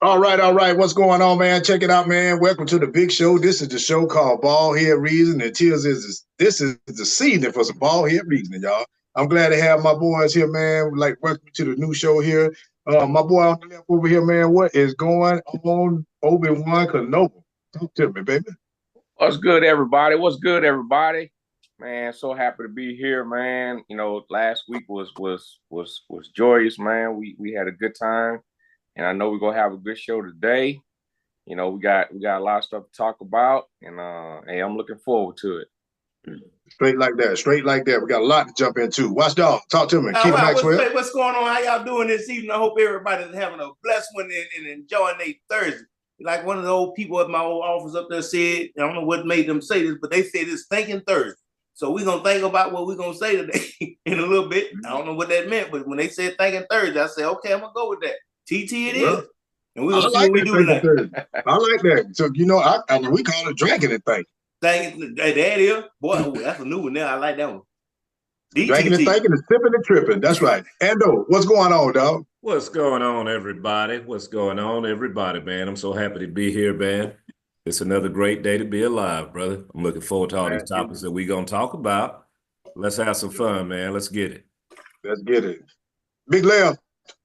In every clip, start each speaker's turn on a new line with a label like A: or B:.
A: All right, all right. What's going on, man? Check it out, man. Welcome to the big show. This is the show called Bald Head Reason. And this is the season for some bald head reasoning, y'all. I'm glad to have my boys here, man. Like, welcome to the new show here. My boy on the left over here, man. What is going on, Obi-Wan Kenobi? Talk to me, baby.
B: What's good, everybody? What's good, everybody? Man, so happy to be here, man. You know, last week was joyous, man. We had a good time, and I know we're gonna have a good show today. You know, we got a lot of stuff to talk about, and hey, I'm looking forward to it.
A: Straight like that, straight like that. We got a lot to jump into. Watch dog, talk to me. Keep Maxwell.
C: What's going on? How y'all doing this evening? I hope everybody's having a blessed one and enjoying their Thursday. Like one of the old people at my old office up there said, I don't know what made them say this, but they said it's thinking Thursday. So we're going to think about what we're going to say today in a little bit. I don't know what that meant, but when they said thinking Thursday, I said, okay, I'm going to go with that. TT it is. And we're going to see what we do tonight.
A: I like that. So, you know, I mean, we call it drinking and thinking.
C: That is. Boy, that's a new one there. I like that one. DTT.
A: Drinking and thinking and sipping and tripping. That's right. Ando, what's going on, dog?
D: What's going on, everybody? What's going on, everybody, man? I'm so happy to be here, man. It's another great day to be alive, brother. I'm looking forward to all these topics that we're going to talk about. Let's have some fun, man. Let's get it.
A: Let's get it. Big Leo,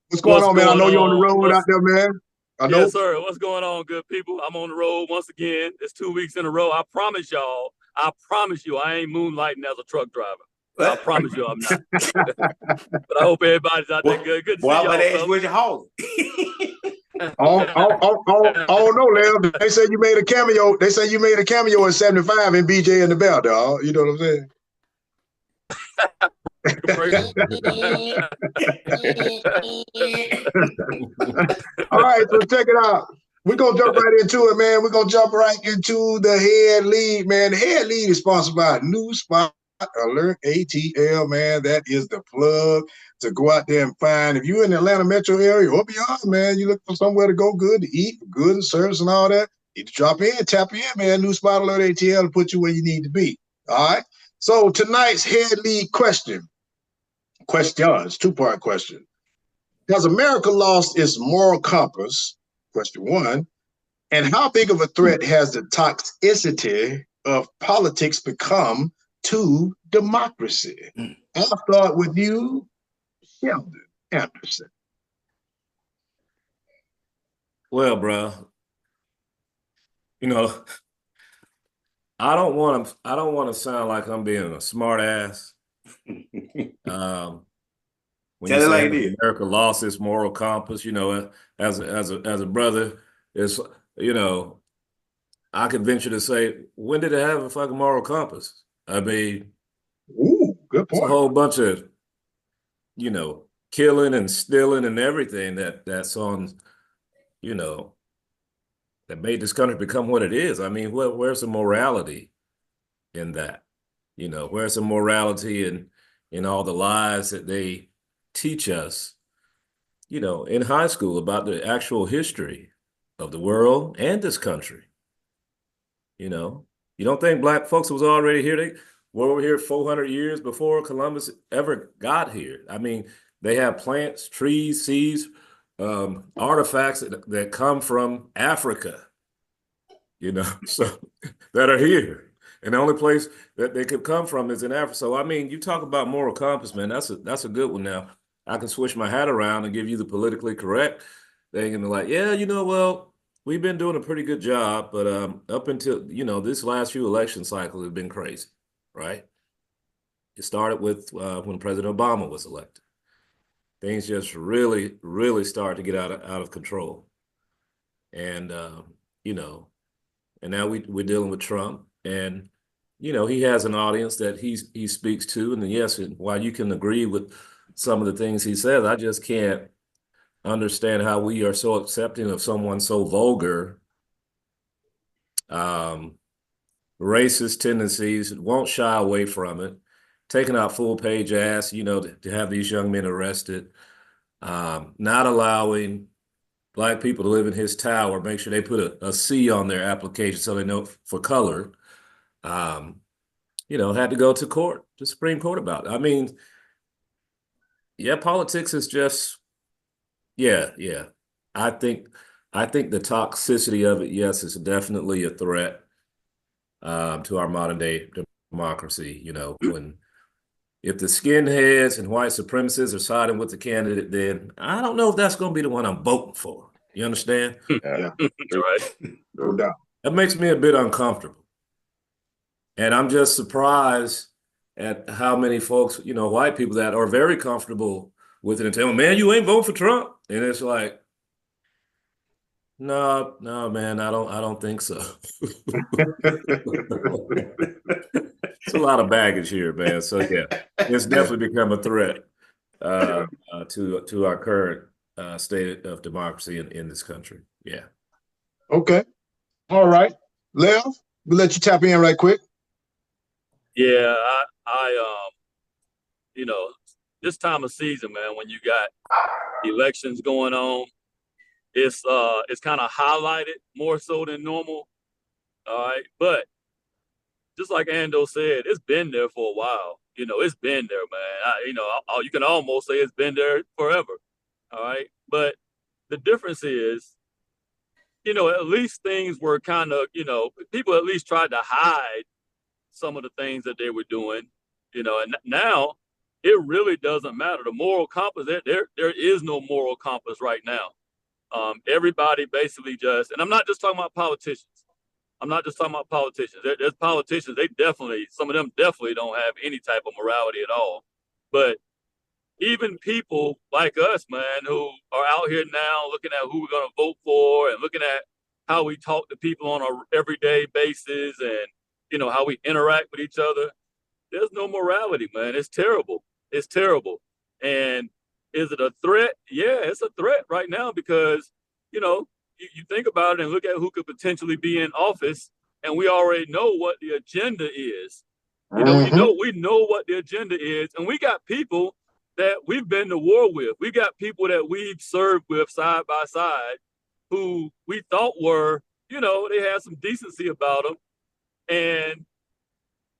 A: what's going on, man? I know you're on the road out there, man.
E: Yes, sir. What's going on, good people? I'm on the road once again. It's 2 weeks in a row. I promise you, I ain't moonlighting as a truck driver. I promise you I'm not. But I hope everybody's out there good. Good to see y'all.
C: Well, ask where's your house?
A: Oh no, Leo. They say you made a cameo. They say you made a cameo in '75 in BJ and the Bell, dog. You know what I'm saying? All right, so check it out. We're going to jump right into it, man. We're going to jump right into the head lead, man. The head lead is sponsored by New Spot Alert ATL, man. That is the plug to go out there and find. If you're in the Atlanta metro area or beyond, man, you look for somewhere to go good, to eat, good and service and all that, you need to drop in, tap in, man. New Spot Alert ATL to put you where you need to be. All right? So tonight's head lead questions, two-part question. Has America lost its moral compass? Question one. And how big of a threat has the toxicity of politics become to democracy? I'll start with you, Sheldon Anderson.
D: Well, bro, you know, I don't want to sound like I'm being a smart ass. When you say America lost its moral compass, you know, as a brother, it's, you know, I could venture to say, when did it have a fucking moral compass? I mean,
A: good point.
D: It's a whole bunch of, you know, killing and stealing and everything that's on, you know, that made this country become what it is. I mean, where's the morality in that? You know, where's the morality in all the lies that they teach us, you know, in high school about the actual history of the world and this country? You know, you don't think black folks was already here? They were over here 400 years before Columbus ever got here. I mean, they have plants, trees, seeds, artifacts that come from Africa, you know, so that are here. And the only place that they could come from is in Africa. So, I mean, you talk about moral compass, man, that's a good one. Now, I can switch my hat around and give you the politically correct thing and be like, yeah, you know, well, we've been doing a pretty good job, but up until, you know, this last few election cycles have been crazy, right? It started with when President Obama was elected. Things just really, really started to get out of control. And, you know, and now we're dealing with Trump. And, you know, he has an audience that he speaks to. And yes, while you can agree with some of the things he says, I just can't understand how we are so accepting of someone so vulgar, racist tendencies, won't shy away from it, taking out full page ads, you know, to have these young men arrested, not allowing Black people to live in his tower, make sure they put a C on their application so they know for color. You know, had to go to court, to Supreme Court about it. I mean, yeah, politics is just, yeah. I think I think the toxicity of it, yes, is definitely a threat to our modern day democracy. You know, if the skinheads and white supremacists are siding with the candidate, then I don't know if that's going to be the one I'm voting for. You understand?
A: Yeah.
E: Right.
A: No doubt.
D: That makes me a bit uncomfortable. And I'm just surprised at how many folks, you know, white people that are very comfortable with it and tell them, man, you ain't voting for Trump. And it's like, no, man, I don't think so. It's a lot of baggage here, man. So yeah, it's definitely become a threat to our current state of democracy in this country. Yeah.
A: Okay. All right. Lev, we'll let you tap in right quick.
E: Yeah, you know, this time of season, man, when you got elections going on, it's kind of highlighted more so than normal. All right, but just like Ando said, it's been there for a while. You know, it's been there, man. You can almost say it's been there forever. All right, but the difference is, you know, at least things were kind of, you know, people at least tried to hide some of the things that they were doing, you know, and now it really doesn't matter. The moral compass, there is no moral compass right now. Everybody basically just, and I'm not just talking about politicians. I'm not just talking about politicians. There's politicians, some of them definitely don't have any type of morality at all. But even people like us, man, who are out here now looking at who we're going to vote for and looking at how we talk to people on an everyday basis and, you know, how we interact with each other, there's no morality, man. It's terrible. It's terrible. And is it a threat? Yeah, it's a threat right now because, you know, you think about it and look at who could potentially be in office, and we already know what the agenda is. You know, we know what the agenda is, and we got people that we've been to war with. We got people that we've served with side by side who we thought were, you know, they had some decency about them. And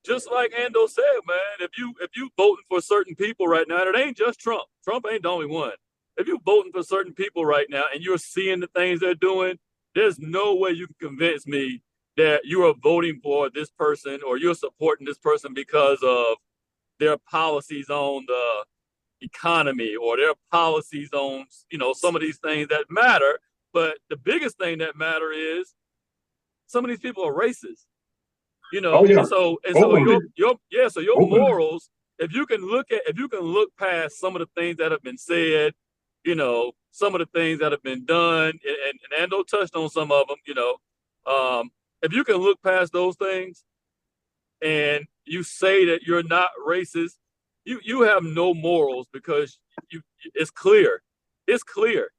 E: just like Ando said, man, if you voting for certain people right now, and it ain't just Trump. Trump ain't the only one. If you voting for certain people right now and you're seeing the things they're doing, there's no way you can convince me that you are voting for this person or you're supporting this person because of their policies on the economy or their policies on, you know, some of these things that matter. But the biggest thing that matter is some of these people are racist. You know, so your morals, if you can look past some of the things that have been said, you know, some of the things that have been done, and Ando touched on some of them, you know, if you can look past those things and you say that you're not racist, you have no morals because it's clear. It's clear.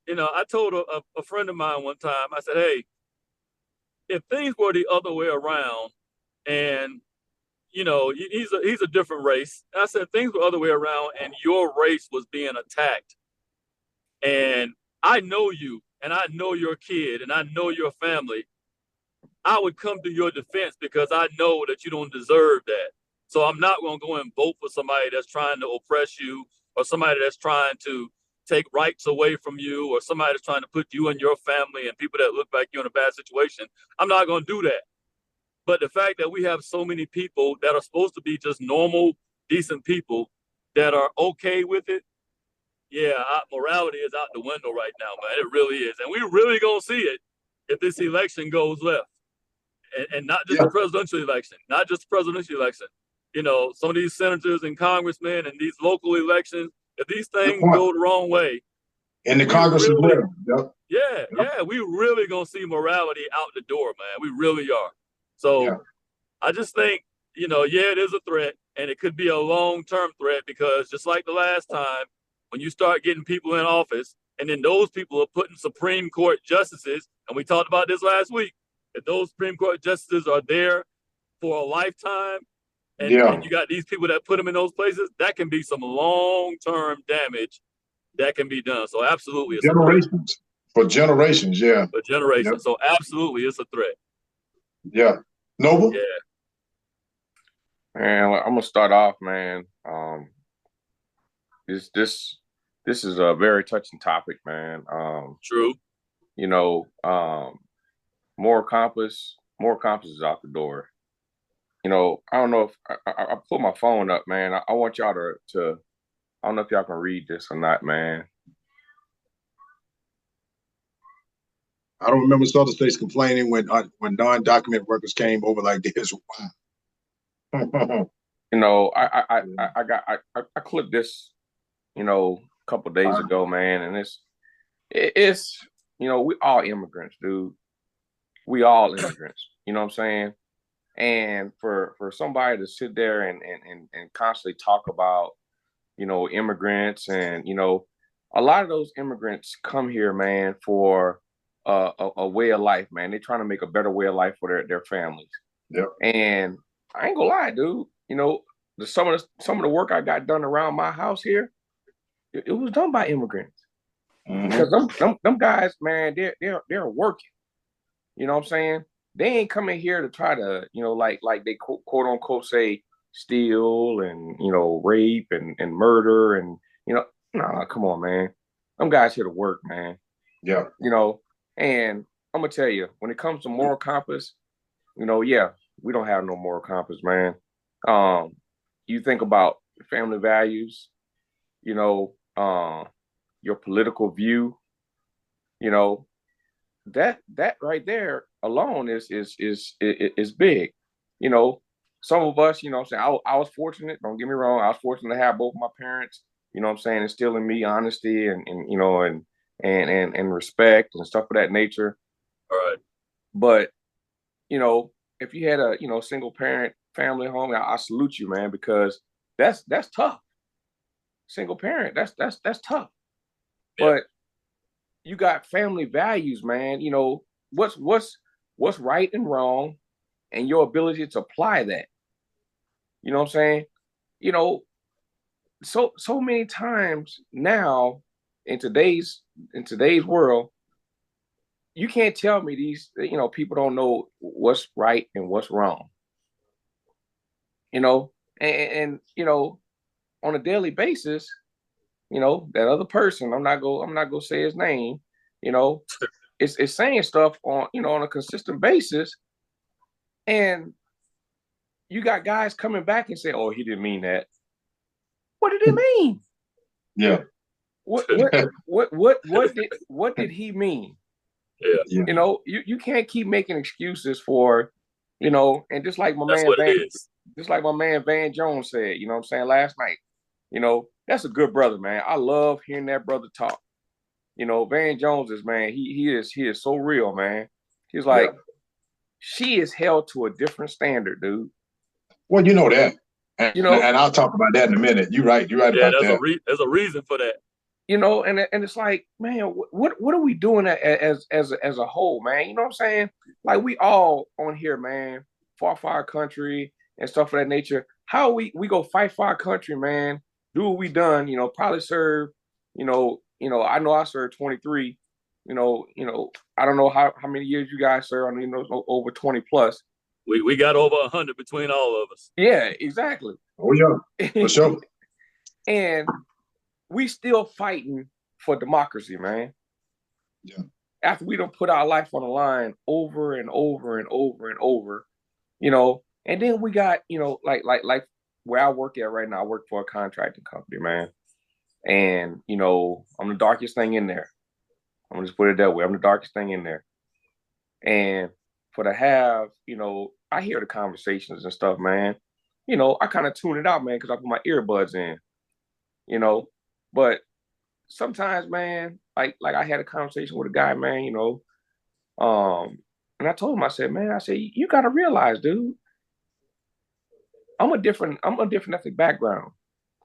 E: You know, I told a friend of mine one time, I said, hey, if things were the other way around and, you know, he's a different race. I said things were the other way around and your race was being attacked. And I know you and I know your kid and I know your family. I would come to your defense because I know that you don't deserve that. So I'm not going to go and vote for somebody that's trying to oppress you or somebody that's trying to take rights away from you or somebody that's trying to put you and your family and people that look like you're in a bad situation. I'm not going to do that. But the fact that we have so many people that are supposed to be just normal, decent people that are okay with it, yeah, morality is out the window right now, man. It really is. And we're really going to see it if this election goes left. And not just the presidential election, not just the presidential election. You know, some of these senators and congressmen and these local elections, if these things go the wrong way.
A: And the Congress as well.
E: Yeah, we really going to see morality out the door, man. We really are. So I just think, you know, it is a threat and it could be a long-term threat because just like the last time, when you start getting people in office and then those people are putting Supreme Court justices, and we talked about this last week, if those Supreme Court justices are there for a lifetime and you got these people that put them in those places, that can be some long-term damage that can be done. So absolutely. It's
A: generations. For generations,
E: For generations. Yep. So absolutely, it's a threat.
A: Yeah. Noble?
B: Yeah. Man, I'm going to start off, man. This is a very touching topic, man.
E: True.
B: you know, moral compass is out the door. You know, I don't know if I put my phone up, man. I want y'all to I don't know if y'all can read this or not, man.
A: I don't remember Southern States complaining when non-document workers came over like this. Wow.
B: You know, I clipped this, you know, a couple days ago, man, and it's you know, we all immigrants, dude. We all immigrants. You know what I'm saying? And for somebody to sit there and constantly talk about, you know, immigrants, and you know, a lot of those immigrants come here, man, for a way of life, man. They're trying to make a better way of life for their families.
A: Yep.
B: And I ain't gonna lie, dude. You know, some of the work I got done around my house here, it was done by immigrants. Mm-hmm. Because them guys, man, they're working. You know what I'm saying? They ain't coming here to try to, you know, like they quote unquote say steal and, you know, rape and murder and, you know, nah, come on, man. Them guys here to work, man.
A: Yeah.
B: You know, and I'm gonna tell you, when it comes to moral compass, you know, yeah, we don't have no moral compass, man. You think about family values, you know, your political view, you know, that right there alone is big. You know, some of us, you know what I'm saying, I was fortunate, don't get me wrong, I was fortunate to have both my parents, you know what I'm saying, instilling me honesty and you know, and respect and stuff of that nature.
E: All right.
B: But, you know, if you had a, you know, single parent family home, I salute you, man, because that's tough. Single parent, that's tough. Yeah. But you got family values, man. You know, what's right and wrong, and your ability to apply that. You know what I'm saying? You know, so many times now in today's world, you can't tell me these, you know, people don't know what's right and what's wrong. You know, and you know, on a daily basis, you know, that other person, I'm not gonna say his name, you know, it's saying stuff on, you know, on a consistent basis, and you got guys coming back and say, "Oh, he didn't mean that." What did he mean?
A: Yeah.
B: What did he mean?
E: Yeah.
B: You know, you can't keep making excuses for, you know, and just like my man Van Jones said, you know what I'm saying, last night, you know, that's a good brother, man. I love hearing that brother talk. You know, Van Jones is, man, he is so real, man. He's like, she is held to a different standard, dude.
A: Well, you know that. And,
B: you know,
A: and I'll talk about that in a minute. You're right about that.
E: There's a reason for that.
B: You know, and it's like, man, what are we doing as a whole, man? You know what I'm saying? Like, we all on here, man, far for our country and stuff of that nature. How we go fight for our country, man? Do what we done, you know, probably serve, you know, I know I served 23, you know, I don't know how many years you guys serve, you know, over 20 plus.
E: We got over 100 between all of us.
B: Yeah, exactly.
A: Oh yeah, for sure.
B: And we still fighting for democracy, man.
A: Yeah.
B: After we don't put our life on the line over and over and over and over, you know, and then we got, you know, like where I work at right now, I work for a contracting company, man. And, you know, I'm the darkest thing in there. I'm gonna just put it that way. I'm the darkest thing in there. And for to have, you know, I hear the conversations and stuff, man. You know, I kind of tune it out, man, because I put my earbuds in, you know. But sometimes, man, like I had a conversation with a guy, man, you know, and I told him, I said, you got to realize, dude, I'm a different ethnic background.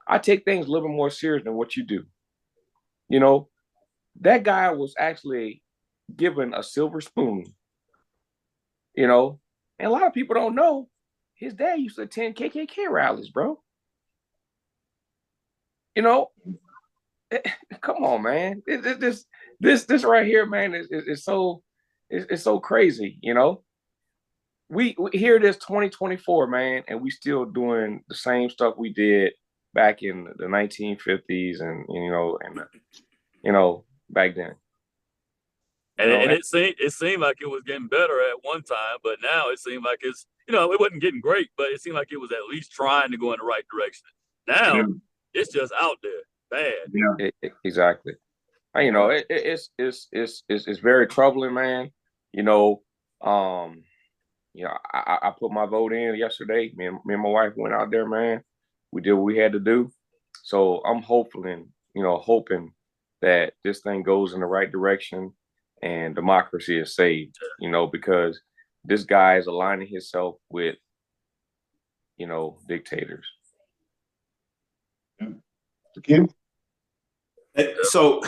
B: I take things a little bit more serious than what you do. You know, that guy was actually given a silver spoon, you know, and a lot of people don't know his dad used to attend KKK rallies, bro. You know, come on, man. This right here, man, is so it's so crazy, you know. We here it is 2024, man, and we still doing the same stuff we did back in the 1950s and you know back then.
E: And it seemed like it was getting better at one time, but now it seemed like it's, it wasn't getting great, but it seemed like it was at least trying to go in the right direction. Now it's just out there bad.
A: Yeah,
B: exactly. It's very troubling, man. I put my vote in yesterday. Me and my wife went out there, man. We did what we had to do. So I'm hoping that this thing goes in the right direction and democracy is saved, because this guy is aligning himself with, dictators.
A: Kim?
C: So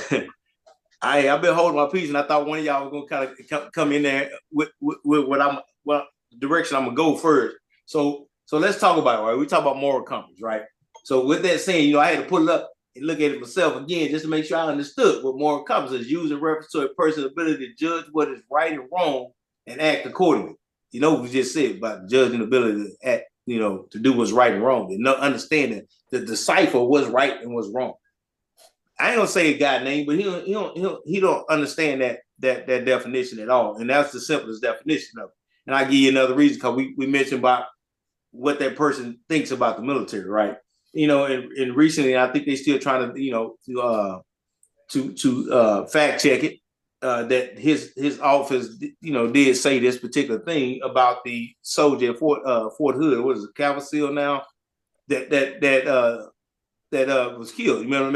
C: I've been holding my peace, and I thought one of y'all was gonna kind of come in there with the direction I'm gonna go first. So let's talk about it, right? We talk about moral compass, right? So with that saying, I had to pull it up and look at it myself again just to make sure I understood what moral compass is, used in reference to a person's ability to judge what is right and wrong and act accordingly. We just said about judging ability to act, to do what's right and wrong, and understanding to decipher what's right and what's wrong. I ain't gonna say a guy name, but he don't understand that definition at all, and that's the simplest definition of it. And I give you another reason, because we mentioned about what that person thinks about the military, right? And recently I think they're still trying to fact check it, that his office did say this particular thing about the soldier at Fort Hood. What is it, Cavasil now? That was killed. You remember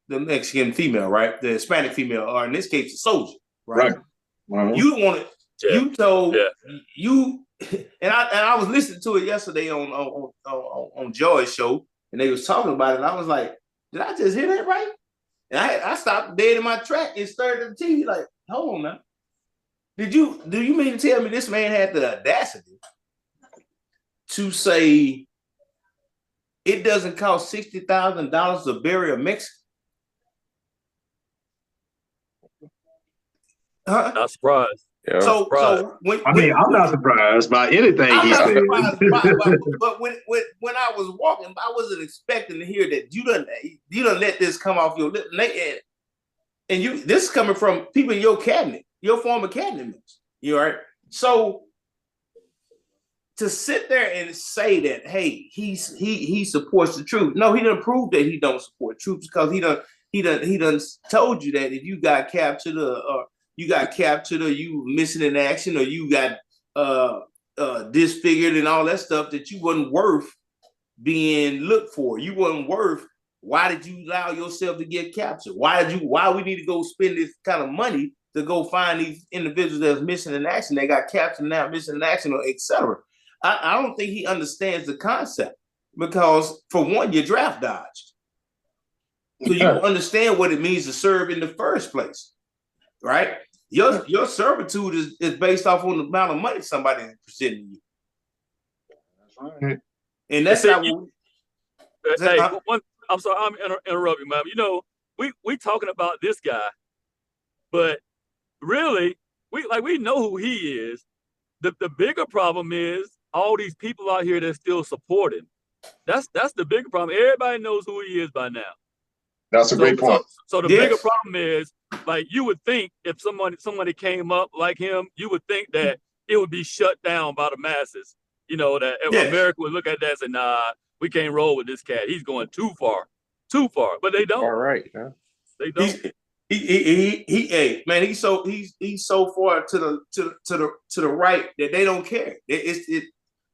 C: the Mexican female, right? The Hispanic female, or in this case, the soldier, right?
A: Uh-huh.
C: You wanted, you told you, and I was listening to it yesterday on Joy's show, and they was talking about it. And I was like, did I just hear that right? And I stopped dead in my track and stared at the TV like, hold on now. Do you mean to tell me this man had the audacity to say it doesn't cost $60,000 to bury a Mexican? Huh?
E: Not surprised.
B: Yeah.
C: So
A: I'm not surprised by anything he said.
C: But when I was walking, I wasn't expecting to hear that you done let this come off your lip, and this is coming from people in your cabinet, your former cabinet members. You all right? So to sit there and say that, hey, he supports the truth. No, he didn't prove that he don't support truth, because he done told you that if you got captured or you missing in action, or you got disfigured and all that stuff, that you wasn't worth being looked for. You wasn't worth. Why did you allow yourself to get captured? Why we need to go spend this kind of money to go find these individuals that's missing in action? They got captured now, missing in action, or etc. I don't think he understands the concept, because for one, you draft dodged. So you understand what it means to serve in the first place, right? Your servitude is based off on the amount of money somebody is presenting you.
A: That's right.
C: And that's how
E: I'm sorry, I'm interrupting, man. We talking about this guy, but really, we know who he is. The bigger problem is all these people out here that still support him. That's the bigger problem. Everybody knows who he is by now.
A: That's a great point.
E: So the bigger problem is, like, you would think if somebody came up like him, you would think that it would be shut down by the masses. That America would look at that and say, nah, we can't roll with this cat. He's going too far. But they don't.
B: All right. Yeah.
E: They don't.
C: Hey, man, he's so far to the right that they don't care.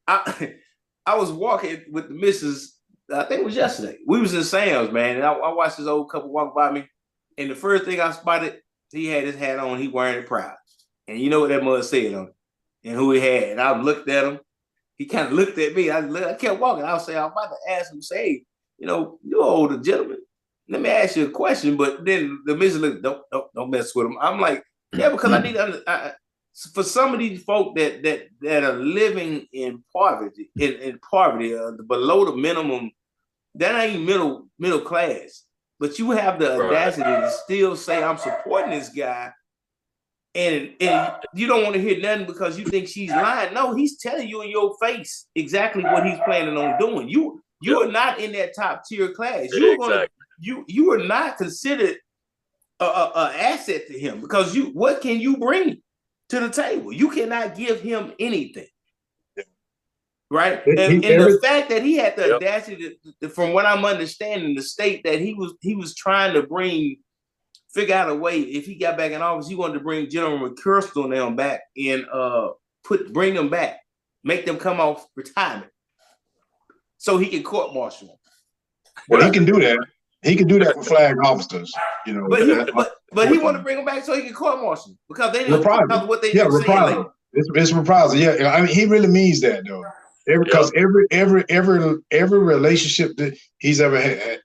C: I was walking with the missus. I think it was yesterday. We was in Sam's, man, and I watched this old couple walk by me, and the first thing I spotted, he had his hat on. He wearing it proud, and you know what that mother said on it, and who he had. And I looked at him. He kind of looked at me. I kept walking. I was about to ask him, say, you're an older gentleman. Let me ask you a question. But then the missus looked, don't mess with him. I'm like, yeah, because I need to for some of these folk that are living in poverty, below the minimum, that ain't middle class. But you have the audacity to still say, I'm supporting this guy, and you don't want to hear nothing because you think she's lying. No, he's telling you in your face exactly what he's planning on doing. You are not in that top tier class. You are not considered a asset to him, because what can you bring to the table? You cannot give him anything. Right. And the fact that he had the audacity from what I'm understanding, the state that he was trying to figure out a way, if he got back in office, he wanted to bring General McChrystal and them back and bring them back, make them come off retirement so he can court martial them.
A: Well, he can do that. He can do that with flag officers, you know.
C: But he wanted to bring them back so he can court martial them, because they didn't because what they do saying later.
A: It's reprisal. Yeah, I mean, he really means that though. Because every relationship that he's ever had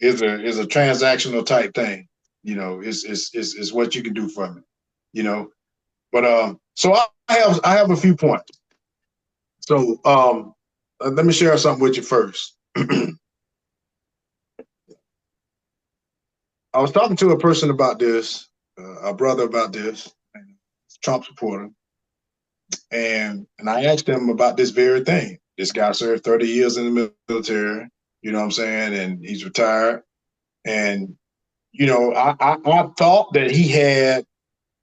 A: is a transactional type thing. You know, is what you can do for me. You know, but so I have a few points. So let me share something with you first. I was talking to a person about this, a brother about this, Trump supporter. And I asked him about this very thing. This guy served 30 years in the military, you know what I'm saying? And he's retired. And, you know, I thought that he had,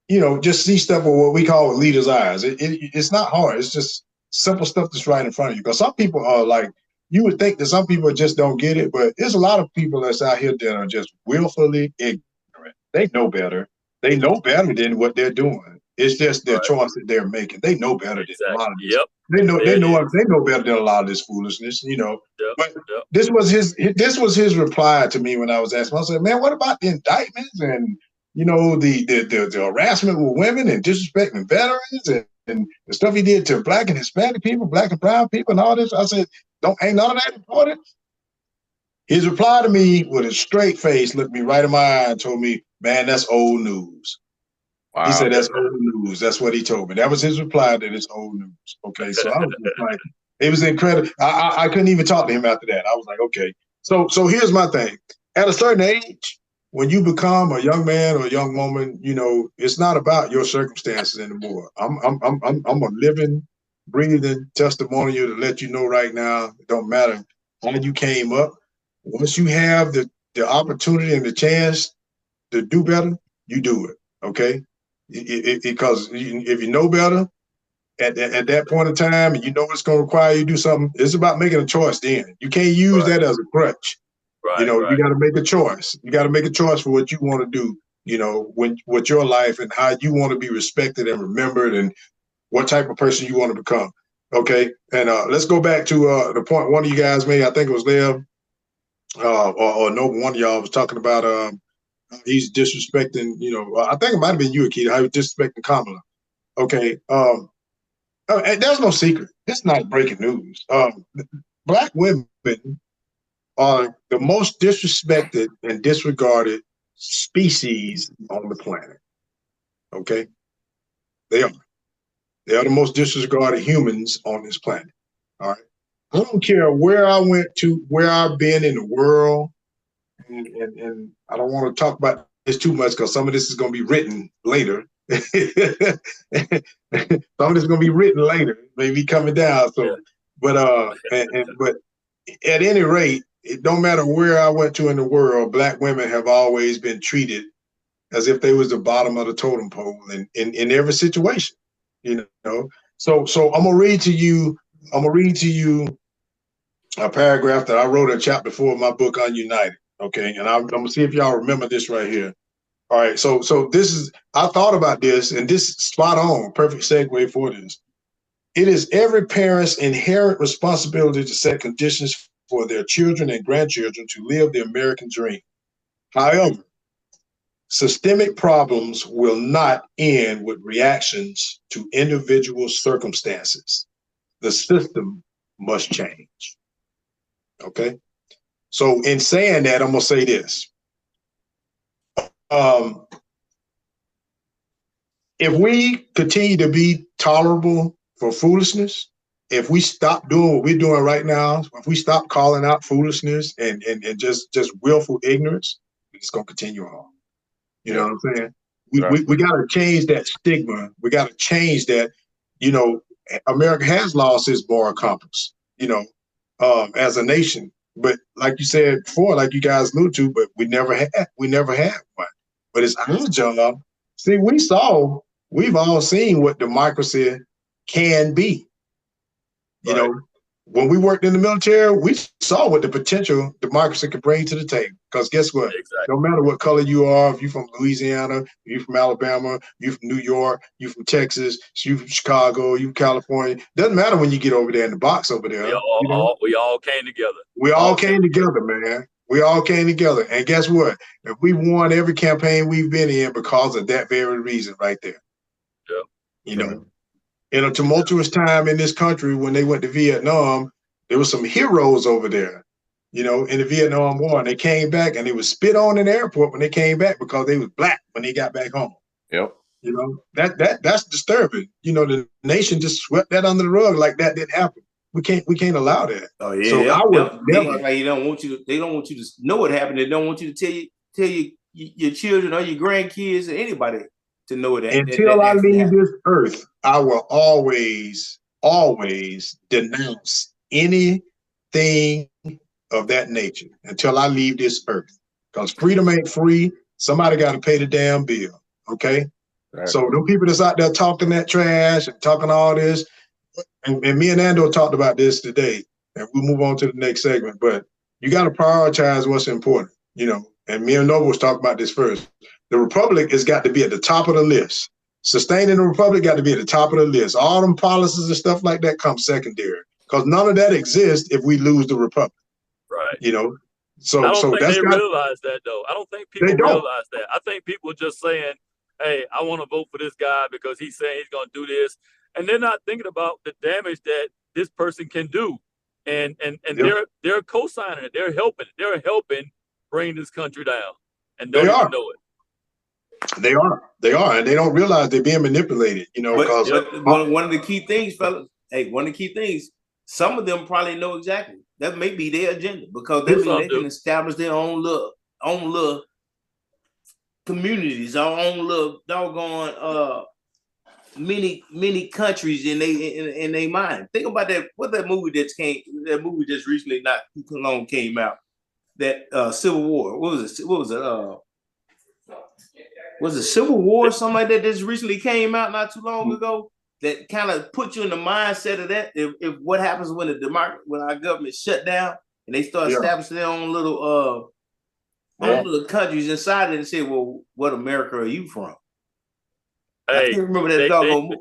A: you know, just see stuff with what we call a leader's eyes. It's not hard. It's just simple stuff that's right in front of you. Because some people are like, you would think that some people just don't get it, but there's a lot of people that's out here that are just willfully ignorant. They know better. They know better than what they're doing. It's just their choice that they're making. They know better than a lot of this. They know better than a lot of this foolishness, you know. But this was his reply to me when I was asking. I said, man, what about the indictments and, you know, the harassment with women and disrespecting veterans and the stuff he did to Black and Hispanic people, Black and brown people and all this? I said, ain't none of that important? His reply to me with a straight face looked me right in my eye and told me, man, that's old news. Wow. He said, that's old news. That's what he told me. That was his reply, that it's old news. Okay, so I was just like, it was incredible. I couldn't even talk to him after that. I was like, okay. So here's my thing. At a certain age, when you become a young man or a young woman, you know, it's not about your circumstances anymore. I'm a living, breathing testimonial to let you know right now, it don't matter how you came up. Once you have the opportunity and the chance to do better, you do it. Okay. Because if you know better at that point in time and you know it's going to require you to do something, it's about making a choice then. You can't use that as a crutch. You know, you got to make a choice. You got to make a choice for what you want to do, you know, with your life and how you want to be respected and remembered and what type of person you want to become. Okay. And let's go back to the point one of you guys made. I think it was Lev or no, one of y'all was talking about he's disrespecting, you know, I think it might have been you, Akita, how he was disrespecting Kamala. Okay. There's no secret. It's not breaking news. Black women are the most disrespected and disregarded species on the planet. Okay. They are. They are the most disregarded humans on this planet. All right. I don't care where I went to, where I've been in the world. And I don't want to talk about this too much because some of this is going to be written later. Some of this is going to be written later, maybe coming down. So, but at any rate, it don't matter where I went to in the world, Black women have always been treated as if they was the bottom of the totem pole in every situation, you know. So I'm gonna read to you a paragraph that I wrote in chapter 4 of my book Ununited. Okay, and I'm gonna see if y'all remember this right here. All right, so this is, I thought about this, and this is spot on, perfect segue for this. It is every parent's inherent responsibility to set conditions for their children and grandchildren to live the American dream. However, systemic problems will not end with reactions to individual circumstances. The system must change. Okay? So in saying that, I'm going to say this. If we continue to be tolerable for foolishness, if we stop doing what we're doing right now, if we stop calling out foolishness and just willful ignorance, it's going to continue on. You know what I'm saying? We got to change that stigma. We got to change that. You know, America has lost its moral compass, you know, as a nation. But like you said before, like you guys alluded to, but we never had one. But it's our job. See, we've all seen what democracy can be. You know, when we worked in the military, we saw what the potential democracy could bring to the table. Because guess what?
E: Exactly.
A: No matter what color you are, if you're from Louisiana, you from Alabama, you from New York, you from Texas, you from Chicago, you from California, doesn't matter when you get over there in the box over there.
E: We all came together.
A: We all came together, man. We all came together. And guess what? If we won every campaign we've been in because of that very reason right there.
E: Yeah.
A: You know, in a tumultuous time in this country when they went to Vietnam, there were some heroes over there, you know, in the Vietnam War. And they came back and they was spit on in the airport when they came back because they was black when they got back home.
B: Yep.
A: You know, that's disturbing. You know, the nation just swept that under the rug like that didn't happen. We can't allow that.
C: Oh yeah.
A: So I would never.
C: Like they don't want you to know what happened. They don't want you to tell your children or your grandkids or anybody to know that.
A: Until I leave this earth, I will always denounce anything of that nature until I leave this earth. Because freedom ain't free. Somebody got to pay the damn bill. Okay. Right. So them people that's out there talking that trash and talking all this, and me and Ando talked about this today, and we'll move on to the next segment. But you got to prioritize what's important, you know. And me and Noble was talking about this first. The Republic has got to be at the top of the list. Sustaining the Republic got to be at the top of the list. All them policies and stuff like that come secondary, because none of that exists if we lose the Republic.
E: Right.
A: You know. So
E: I don't think they realize that though. I don't think people realize that. I think people are just saying, "Hey, I want to vote for this guy because he's saying he's going to do this," and they're not thinking about the damage that this person can do. And they're co-signing it. They're helping bring this country down, and don't even know it.
A: They are, and they don't realize they're being manipulated. You know, because
C: one of the key things, fellas. Hey, one of the key things. Some of them probably know exactly. That may be their agenda because they can establish their own little communities, our own little doggone many countries in they mind. Think about that. What that movie just recently, not too long, came out. That Civil War. What was it? Was it Civil War or something like that? Just recently came out not too long ago. That kind of put you in the mindset of that. If what happens when when our government shut down and they start establishing their own little countries inside it and say, well, what America are you from?
E: Hey,
C: I can't remember that doggone.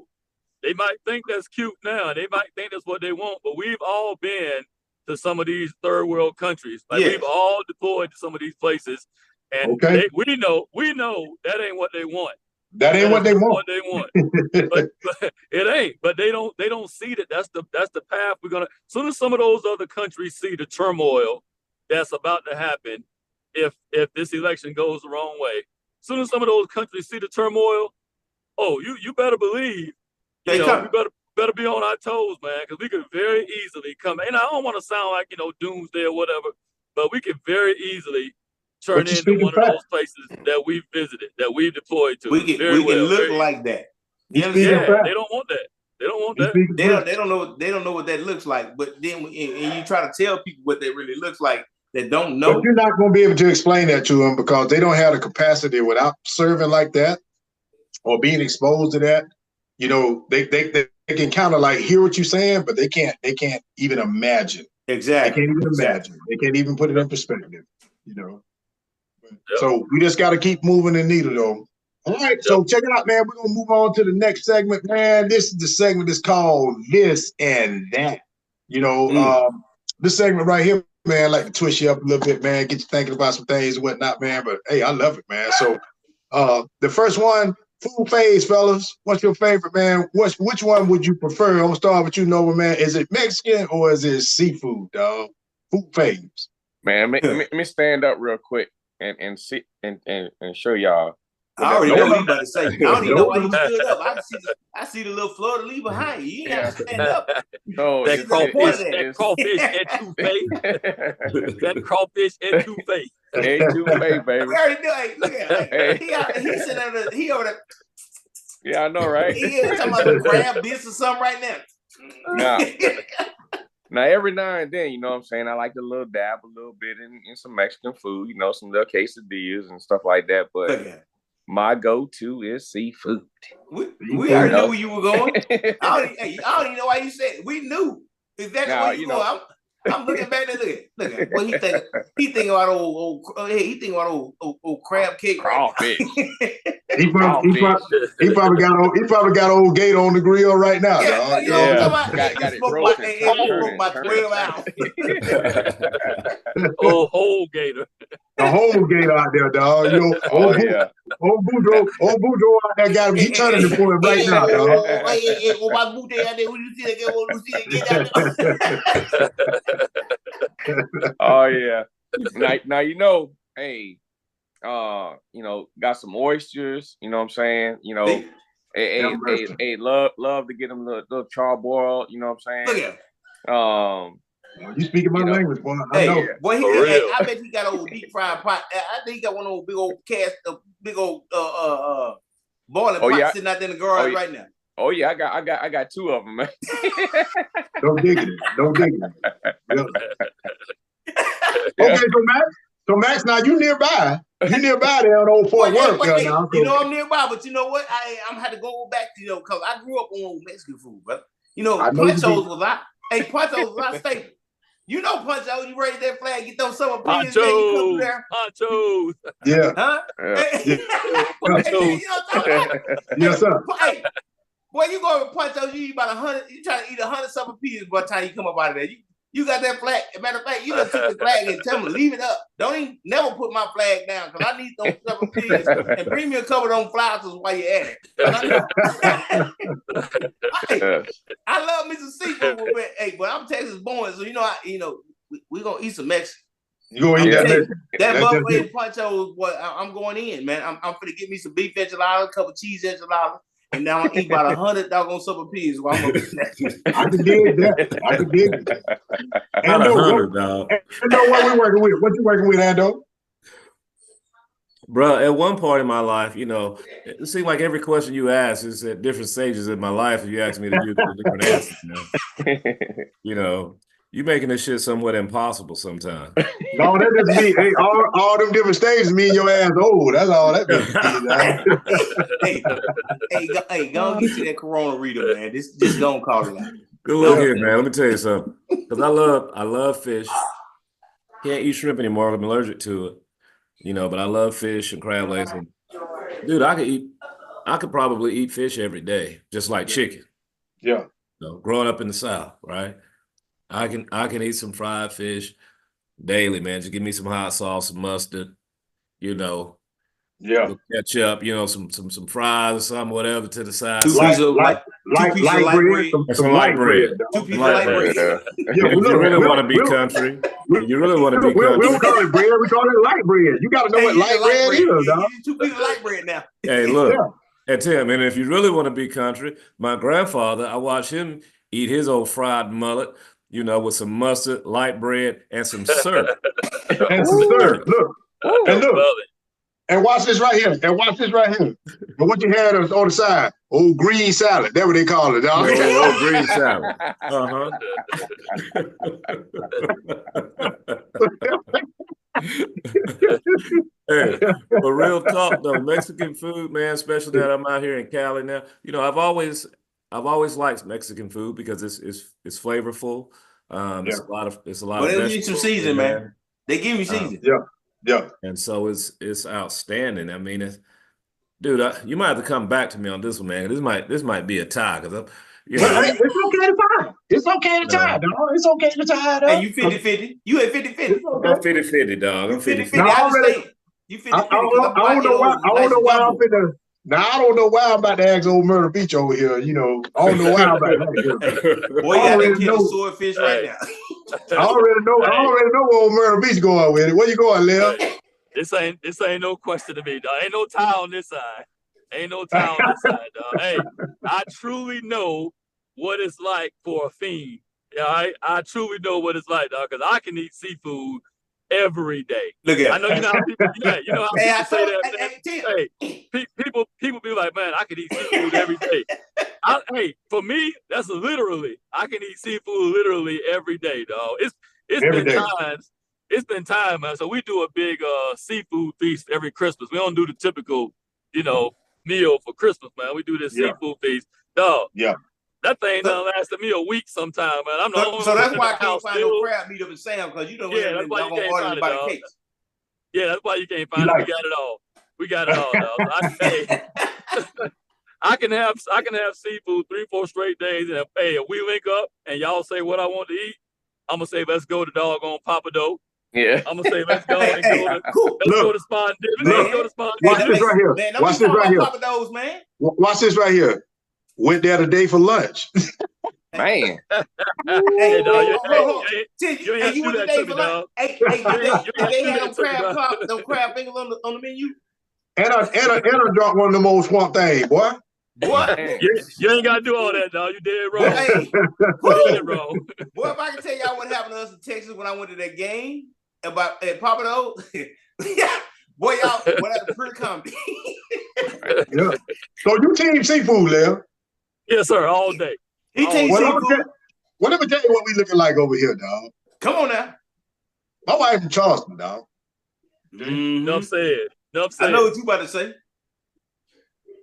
E: They might think that's cute now. They might think that's what they want, but we've all been to some of these third world countries. Like we've all deployed to some of these places, and we know that ain't what they want.
A: That ain't what they want.
E: What they want. but it ain't. But they don't see that. That's the path we're gonna. As soon as some of those other countries see the turmoil that's about to happen, if this election goes the wrong way, as soon as some of those countries see the turmoil, you better believe, we better be on our toes, man, because we could very easily come. And I don't want to sound like doomsday or whatever, but we could very easily turn into one of those places that we've visited, that we've deployed to.
C: We can look like that.
E: They don't want that. They don't want that.
C: They don't know what that looks like. But then and you try to tell people what that really looks like that don't know.
A: But you're not going to be able to explain that to them because they don't have the capacity without serving like that or being exposed to that. You know, they can kind of like hear what you're saying, but they can't even imagine.
C: Exactly.
A: They can't even imagine. They can't even put it in perspective. You know. So we just got to keep moving the needle, though. All right, so check it out, man. We're going to move on to the next segment, man. This is the segment that's called This and That. You know, this segment right here, man, I like to twist you up a little bit, man, get you thinking about some things and whatnot, man. But, hey, I love it, man. So the first one, food phase, fellas. What's your favorite, man? Which one would you prefer? I'm going to start with you, Nova, man. Is it Mexican or is it seafood, dog? Food phase.
B: Man, let me stand up real quick. And see and show y'all.
C: I already know what you about to say. I don't even know why you stood up. I see the little Florida leave behind you. You ain't got to stand up.
B: No,
E: that crawfish etouffee. That crawfish etouffee.
B: Etouffee, baby.
C: We already know. Hey, look at him. He's sitting under. He over there.
B: Yeah, I know, right?
C: He talking about the crab bisque or something right now.
B: Nah. Now every now and then, you know what I'm saying, I like to little dab a little bit in some Mexican food, you know, some little quesadillas and stuff like that. But my go-to is seafood.
C: We already knew where you were going. I don't even know why you said it. We knew exactly where you going. I'm looking back there. Look at what he think. He thinking about old crab cake.
B: Crawfish.
A: He probably got old Gator on the grill right now.
C: Yeah,
A: you know
B: got it roasted.
C: My 12 hours.
E: Whole Gator.
A: The whole Gator out there, dog. You know, old Boudreaux out there got him. He turning the point right now, dog.
C: My Boudreaux out there. When you see that,
B: oh yeah. Now you know, hey, you know, got some oysters. You know what I'm saying? You know, hey, love to get them little charbroiled. You know what I'm saying?
C: Look at
A: you speaking my language, boy. I know.
C: Boy, I bet he got an old deep fried pot. I think he got one of those big old boiling pots sitting out there in the garage right now.
B: Oh yeah, I got two of them, man.
A: Don't dig it. Yeah. Okay, so Max, now you nearby. You nearby there on Old Fort Worth.
C: You know I'm nearby, but you know what? I'm had to go back to because I grew up on old Mexican food, brother. You know, Pancho's was out. Hey, Pancho's was out staple. You know, Pancho, you raise that flag, get those summer peas, then you come through there.
E: Panchos.
A: Yeah.
C: Huh?
A: Yeah.
C: Panchos.
A: Yes, sir.
C: Hey, boy, you go to Pancho's, you eat about 100. You try to eat 100 summer peas by the time you come up out of there. You got that flag. As a matter of fact, you done took the flag and tell me to leave it up. Don't even never put my flag down because I need those summer peas and bring me a couple of them flowers while you're at it. Hey, I love me some seafood, but I'm Texas born, so you know we gonna eat some Mexican.
A: You gonna eat that Mexican?
C: That buffet Pancho, boy, I'm going in, man. I'm gonna get me some beef enchiladas, a couple cheese enchiladas. And now I eat about 100 doggone summer peas while I'm up there.
A: I can dig that. I can dig it.
D: Not 100, dog.
A: Ando, what we working with? What you working with, Ando?
D: Bro, at one point in my life, you know, it seemed like every question you ask is at different stages in my life. If you ask me to give different answers, you know, you making this shit somewhat impossible sometimes.
A: No, that doesn't mean hey, all them different stages mean your ass old. That's all that means.
C: hey, go and get you that Corona reader, man. Just don't call it out.
D: Good look here, man. Let me tell you something. Because I love fish. Can't eat shrimp anymore. I'm allergic to it. You know, but I love fish and crab legs. And, dude, I could probably eat fish every day, just like chicken.
A: Yeah.
D: You know, growing up in the South, right? I can eat some fried fish daily, man. Just give me some hot sauce, some mustard, you know.
A: Yeah.
D: Ketchup, you know, some fries or something, whatever to the side.
A: Two pieces of light bread.
D: Some light bread.
C: 2 pieces of light bread.
A: Yeah,
D: you really want to be country. You really want to be country.
A: We don't call it bread. We call it light bread. You got to know what light bread is, dog.
C: 2 pieces of light bread now.
D: Hey, look. Yeah. And Tim, and if you really want to be country, my grandfather, I watched him eat his old fried mullet, you know, with some mustard, light bread, and some syrup.
A: Look. And look. And watch this right here. And what you had on the side, old green salad. That's what they call it, dog.
D: Old green salad. Hey, but real talk though, Mexican food, man, especially that I'm out here in Cali now. You know, I've always liked Mexican food because it's flavorful. It's a lot
C: But
D: of.
C: They give you some season, man. They give you season.
A: Yeah.
D: And so it's outstanding. I mean, dude, you might have to come back to me on this one, man. This might be a tie because
A: it's okay to tie. It's okay to tie, dog. It's okay to tie. Dog.
C: Hey, you 50-50. You at 50-50.
D: I'm 50-50, dog. I'm 50-50.
C: You 50-50.
A: I don't know why. I don't know why I'm about to ask old Murder Beach over here. You know, I don't know why I'm about to ask him.
C: Boy, you got to kill a swordfish right now.
A: I already know where old Murder Beach going with it. Where you going, Lil?
E: This ain't no question to me, dog. Ain't no tie on this side. Ain't no tie on this side, dog. Hey, I truly know what it's like for a fiend. Yeah, I truly know what it's like, dog, because I can eat seafood every day.
C: Look at
E: I know you know how people, you know how people say that. People be like, man, I can eat seafood every day. Hey, for me, that's literally, I can eat seafood literally every day, dog. It's
A: Every
E: been
A: day.
E: times. It's been time, man. So we do a big seafood feast every Christmas. We don't do the typical, meal for Christmas, man. We do this seafood feast, dog.
A: Yeah.
E: That thing done lasted me a week sometime, man. I'm the only
C: so
E: one
C: that's
E: in
C: why
E: the
C: I can't
E: house
C: find
E: still.
C: no crab meat up in Sam, because
E: Yeah, that's why you can't find it,
C: by the
E: dog.
C: case.
E: Yeah, that's why you can't find it. We got it all. We got it all, dog. So I can have seafood 3-4 straight days, and if we link up and y'all say what I want to eat, I'm gonna say let's go to doggone Papa Dough.
B: Yeah.
E: I'm gonna say let's go and go to Spawn Dividend. Let's go to Spawn
A: Watch
E: Dividend.
A: this right here.
C: Man,
A: Watch this right here.
C: Papa Do's, man.
A: Watch this right here. Went there today for lunch.
B: Man.
E: Hey, dog,
C: you ain't do that to me, dog. Hey, they had them crab fingers on the menu.
A: And I dropped one of them old swamp things, boy.
C: What?
E: You ain't gotta do all that, dog. You did wrong.
C: Hey,
E: you did wrong.
C: Boy, if I can tell y'all what happened to us in Texas when I went to that game at Papa Do's, boy, y'all, what happened pretty comedy.
A: Yeah. So you team seafood, Lil?
E: Yes, sir, all day.
C: He team seafood.
A: Well, let me tell you what we looking like over here, dog.
C: Come on now.
A: My wife from Charleston, dog.
E: Enough said.
C: I know what you about to say.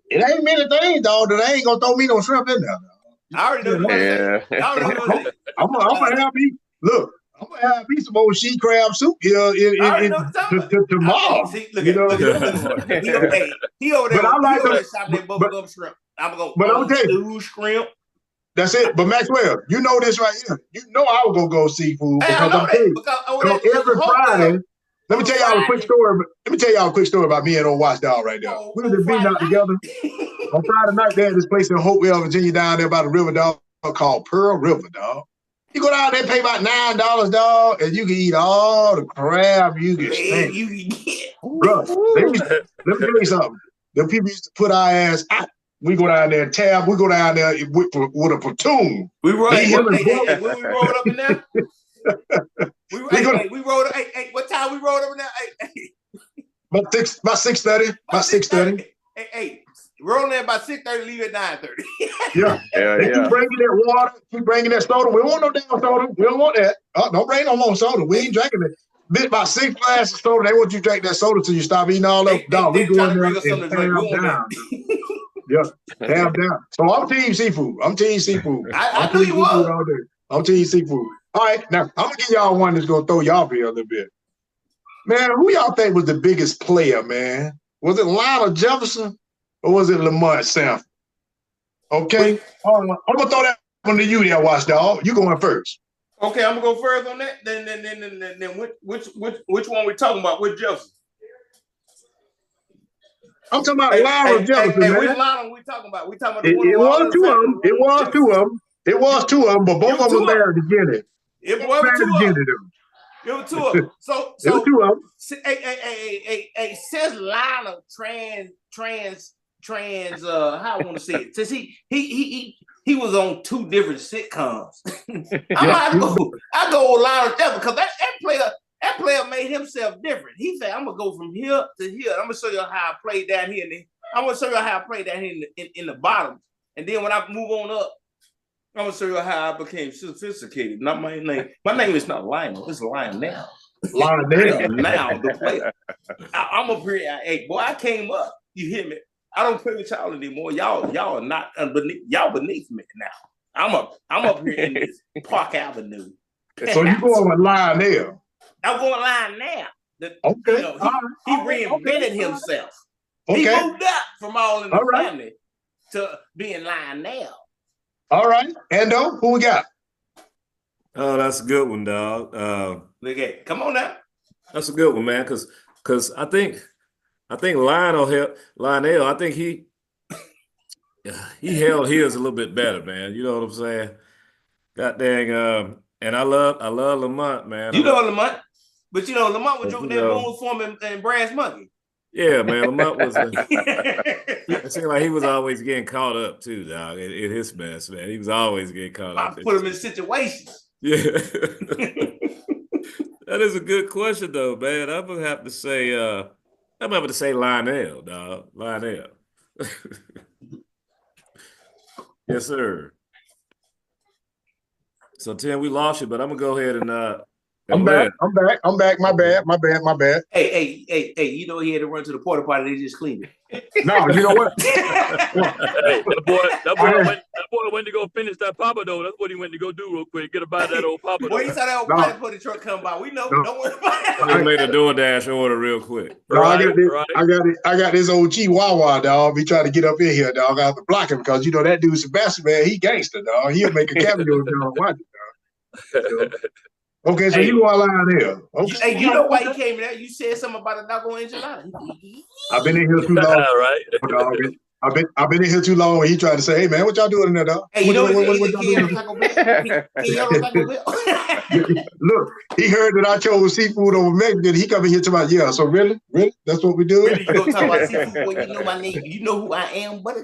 A: It ain't many things, dog, that ain't gonna throw me no shrimp in there, dog.
C: I already know what you're saying. I already know what you're saying.
A: I'm gonna have me, look, I'm gonna have me some old she crab soup here tomorrow.
C: See, look at he over there.
A: But I like
C: that bubblegum shrimp. I'm gonna stew shrimp.
A: That's it. But Maxwell, you know this right here. You know I was gonna go seafood because I'm telling you, every Friday. Let me tell y'all a quick story. Let me tell y'all a quick story about me and old Watchdog right now. We was beating out together on Friday night. They had this place in Hopewell, Virginia, down there by the river, dog, called Pearl River, dog. You go down there, pay about $9, dog, and you can eat all the crab you can stand. Bro, let me tell you something. The people used to put our ass out. We go down there and tab. We go down there with a platoon.
C: We roll up in there. We rolled. Hey, what time we rolled up in there?
A: About 6:30. About 6:30.
C: Hey, rolling there about 6:30. Leave at 9:30.
A: Yeah. Keep bringing that water. Keep bringing that soda. We don't want no damn soda. We don't want that. Don't bring no more soda. We ain't drinking it. Bit about 6 glasses of soda. They want you to drink that soda till you stop eating all of. Dog, we go in there and tab down. Yeah, tab down. So I'm team seafood. I
C: knew you was.
A: I'm team seafood. All right, now I'm gonna give y'all one that's gonna throw y'all here a little bit. Man, who y'all think was the biggest player, man? Was it Lionel Jefferson or was it Lamont Sanford? Okay, I'm gonna throw that one to you there, Watchdog. You going first.
C: Okay, I'm gonna go first on that. Then which one we talking about? Which Jefferson?
A: I'm talking about Lionel Jefferson.
C: Hey,
A: man.
C: which Lionel we talking about? We talking about
A: It was two of them. It was two of them, but both of them were married to Jenny.
C: It was two of them. So
A: it was two of them.
C: Hey, says Lionel trans. How I want to say it? Since he was on 2 different sitcoms. I go with Lionel Jefferson because that player made himself different. He said, "I'm gonna go from here to here. I'm gonna show you how I play down here. I'm gonna show you how I play down here in the bottom. And then when I move on up, I'm gonna show you how I became sophisticated. Not my name. My name is not Lionel. It's Lionel.
A: Lionel
C: now the player. I'm a pretty. Hey, boy, I came up. You hear me? I don't play with y'all anymore. Y'all are not beneath. Y'all beneath me now. I'm up here in this Park Avenue.
A: So you going with Lionel?
C: I'm going Lionel.
A: Okay.
C: He reinvented himself.
A: Okay.
C: He moved up from all in the family to being Lionel.
A: All right. Endo, who we got?
D: Oh, that's a good one, dog.
C: Look at it. Come on now.
D: That's a good one, man. Because I think Lionel, I think he held his a little bit better, man. You know what I'm saying? God dang, and I love Lamont, man.
C: You know Lamont, but Lamont was drinking that Boone Form and Brass Monkey.
D: Yeah, man. Lamont was. It seemed like he was always getting caught up too, dog. In his mess, man. He was always getting caught up.
C: I put him in situations.
D: Yeah. That is a good question, though, man. I'm gonna have to say, Lionel, dog. Lionel. Yes, sir. So, Tim, we lost you, but I'm gonna go ahead and
A: I'm back. My bad.
C: Hey, you know he had to run to the porta potty, they just cleaned it.
A: No, you know what?
E: Hey, that boy went to go finish that Papa though. That's what he went to go do real quick. Get about that old Papa.
C: Boy, he saw that old potty potty truck come by. We know. Don't worry about it.
D: He made a DoorDash order real quick.
A: No, I got this old Chihuahua, dog. Be trying to get up in here, dog. I have to block him because you know that dude Sebastian, man, he gangster, dog. He'll make a cameo, dog. Watch it, dog. Okay, so you are lying there. Okay.
C: Hey, you know why he came in there? You said something about a doggone enchilada.
A: I've been in here too long.
E: Right.
A: Dog. I've been in here too long when he tried to say, hey man, what y'all doing in there, dog?
C: Hey, you know what
A: Look, he heard that I chose seafood over Mexican. He come in here to my so really? That's what we do?
C: Really, you go talk about seafood, boy, you know my name. You know who I am, but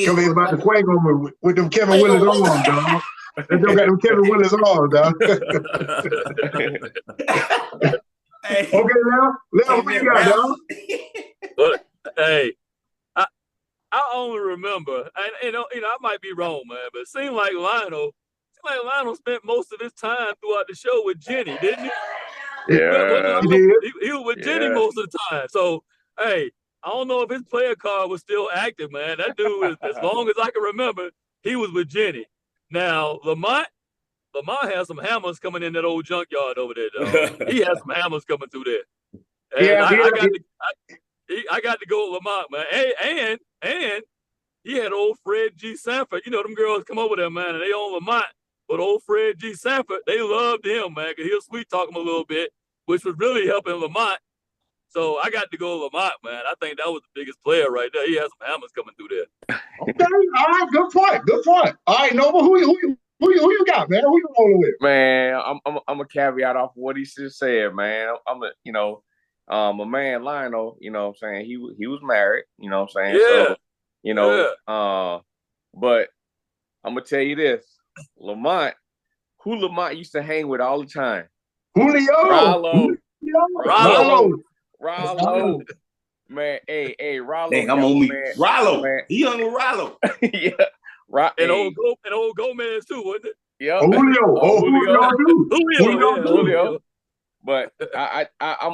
A: come in about the Quago with them Kevin Willis on, dog. They don't got them Kevin Willis on, dog.
C: Hey.
A: Okay, now, what you got, dog?
E: But hey, I only remember, and you know, I might be wrong, man, but it seemed like Lionel spent most of his time throughout the show with Jenny, didn't he?
A: Yeah,
E: he was with Jenny most of the time. So, hey, I don't know if his player card was still active, man. That dude, as long as I can remember, he was with Jenny. Now, Lamont has some hammers coming in that old junkyard over there, dog. He has some hammers coming through there. And I got to go with Lamont, man. Hey, and he had old Fred G. Sanford. You know, them girls come over there, man, and they own Lamont. But old Fred G. Sanford, they loved him, man, because he'll sweet talk him a little bit, which was really helping Lamont. So I got to go with Lamont, man. I think that was the biggest player right there. He has some hammers coming through there.
A: Okay, all right, good point. All right, Nova, who you got, man? Who you rolling with?
B: Man, I'm a caveat off what he just said, man. My man Lionel, you know what I'm saying? He was married, you know what I'm saying?
E: Yeah.
B: So, but I'm gonna tell you this. Lamont used to hang with all the time.
A: Rollo.
B: Man, hey, Rollo.
C: Dang, I'm on me. Rollo.
B: Man.
C: He hung with Rollo.
B: Yeah.
E: And old Gomez too, wasn't it?
B: Yeah.
A: Julio.
B: But I'm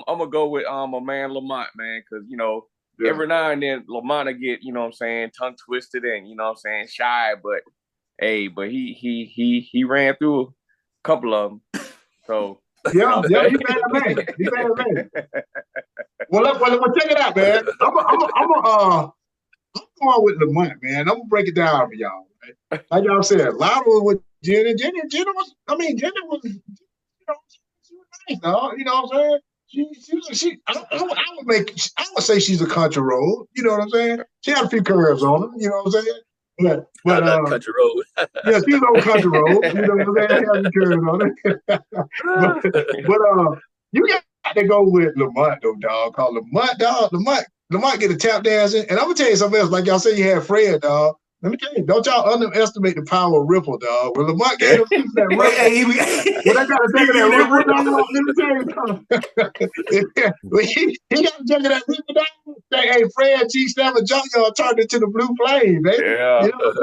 B: gonna go with my man Lamont, man, because you know every now and then Lamont will get, you know what I'm saying, tongue twisted and you know what I'm saying, shy, but he ran through a couple of them. So
A: he bad man. Well, check it out, man. I'm going with Lamont, man. I'm gonna break it down for y'all. Right? Like y'all said, Lionel was with Jenny. Jenny was, she was nice, dog. You know what I'm saying? I would say she's a country road. You know what I'm saying? She had a few curves on her. You know what I'm saying? But
E: country road.
A: Yeah, she's on country road. You know what I'm saying? Had a curves on her. but you got to go with Lamont though, dog. Call Lamont get a tap dancing. And I'm gonna tell you something else. Like y'all say, you had Fred, dog. Let me tell you, don't y'all underestimate the power of Ripple, dog. When Lamont gave him that Ripple, when I got to take that Ripple, dog, when he got to take that Ripple, dog, hey, Fred G. Snapper Junkyard turned into the Blue Flame, baby.
B: Yeah.
A: You know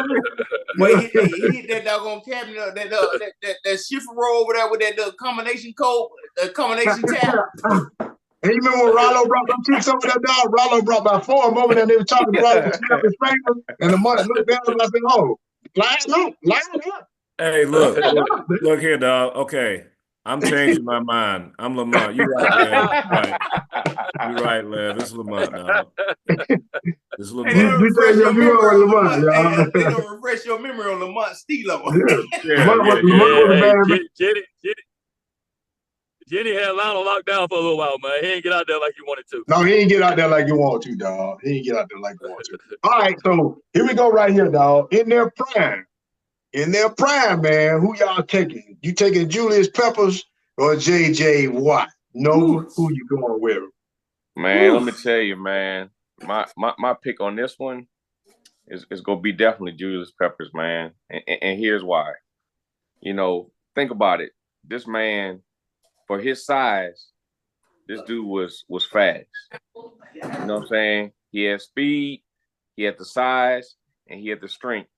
C: Well, he hit that doggone cabinet, that shifter roll over there with that combination code, combination tab.
A: And you remember when Rollo brought them chicks over there, dog? Rollo brought about 4 of them over there, and they were talking to Rollo, snap his fingers, and the mother looked down and I said, oh, line up.
D: Hey, look here, dog. Okay, I'm changing my mind. I'm Lamont. You're right, Lev. You're right, Lev. It's Lamont, dog. It's Lamont.
C: They don't refresh your memory on Lamont Stilo.
E: Jenny had Lionel locked down for a little while, man. He didn't get out there like he wanted to.
A: No, he didn't get out there like you want to, dog. He didn't get out there like you want to. All right, so here we go right here, dog. In their prime, man, who y'all taking? You taking Julius Peppers or J.J. Watt? No, who you going with?
B: Man, let me tell you, man. My pick on this one is gonna be definitely Julius Peppers, man. And here's why. You know, think about it. This man for his size, this dude was fast. You know what I'm saying? He had speed, he had the size, and he had the strength.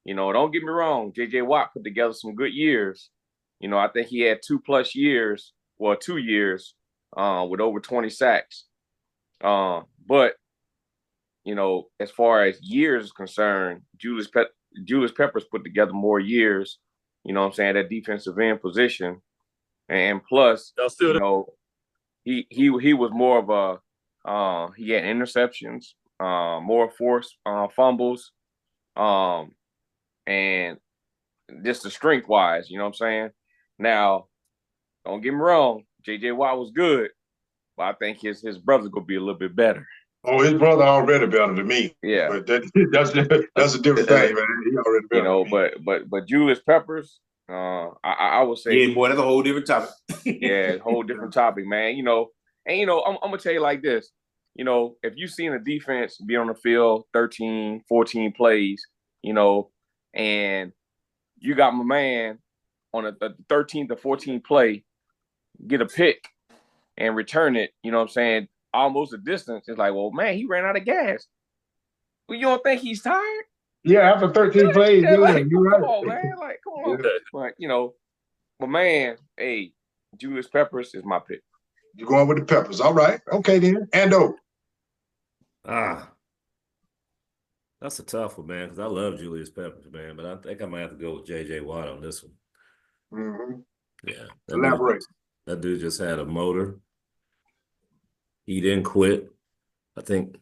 B: You know, don't get me wrong, J.J. Watt put together some good years. You know, I think he had 2+ years, well, 2 years with over 20 sacks. But, you know, as far as years is concerned, Julius Peppers put together more years, you know what I'm saying, that defensive end position. And plus, you know, he was more of a he had interceptions, more forced fumbles, and just the strength wise, you know what I'm saying? Now, don't get me wrong, J.J. Watt was good, but I think his brother's gonna be a little bit better.
A: Oh, his brother already better than me.
B: Yeah,
A: but that's a different thing, man. He already better.
B: You know,
A: than me.
B: but Julius Peppers, I would say,
C: yeah, boy, that's a whole different topic.
B: Yeah, whole different topic, man. You know, and you know, I'm gonna tell you like this. You know, if you seen a defense be on the field 13, 14 plays, you know, and you got my man on a 13th or 14th play, get a pick and return it, you know what I'm saying, almost a distance. It's like, well, man, he ran out of gas. Well, you don't think he's tired?
A: Yeah, after 13 plays,
B: Yeah, like,
A: you're
B: come
A: right.
B: on, man. Like, come on. But, you know, my man, hey, Julius Peppers is my pick.
A: You're going with the Peppers. All right. Okay, then. Ando.
D: That's a tough one, man, because I love Julius Peppers, man, but I think I might have to go with J.J. Watt on this one.
A: Mm-hmm.
D: Yeah.
A: Elaborate.
D: That dude just had a motor. He didn't quit. I think,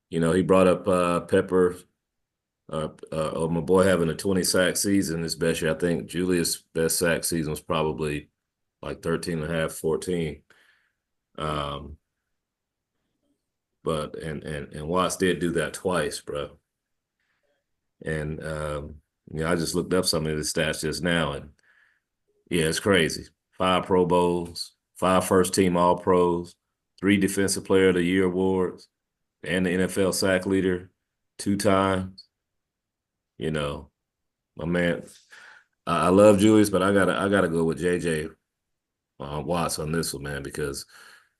D: you know, he brought up Pepper, my boy having a 20-sack season his best year. I think Julius' best sack season was probably like 13 and a half, 14. But and Watts did do that twice, bro. And you know, I just looked up some of his stats just now, and yeah, it's crazy. 5 Pro Bowls, 5 first-team All-Pros, 3 Defensive Player of the Year awards, and the NFL sack leader 2 times. You know, my man, I love Julius, but I gotta go with JJ Watts on this one, man, because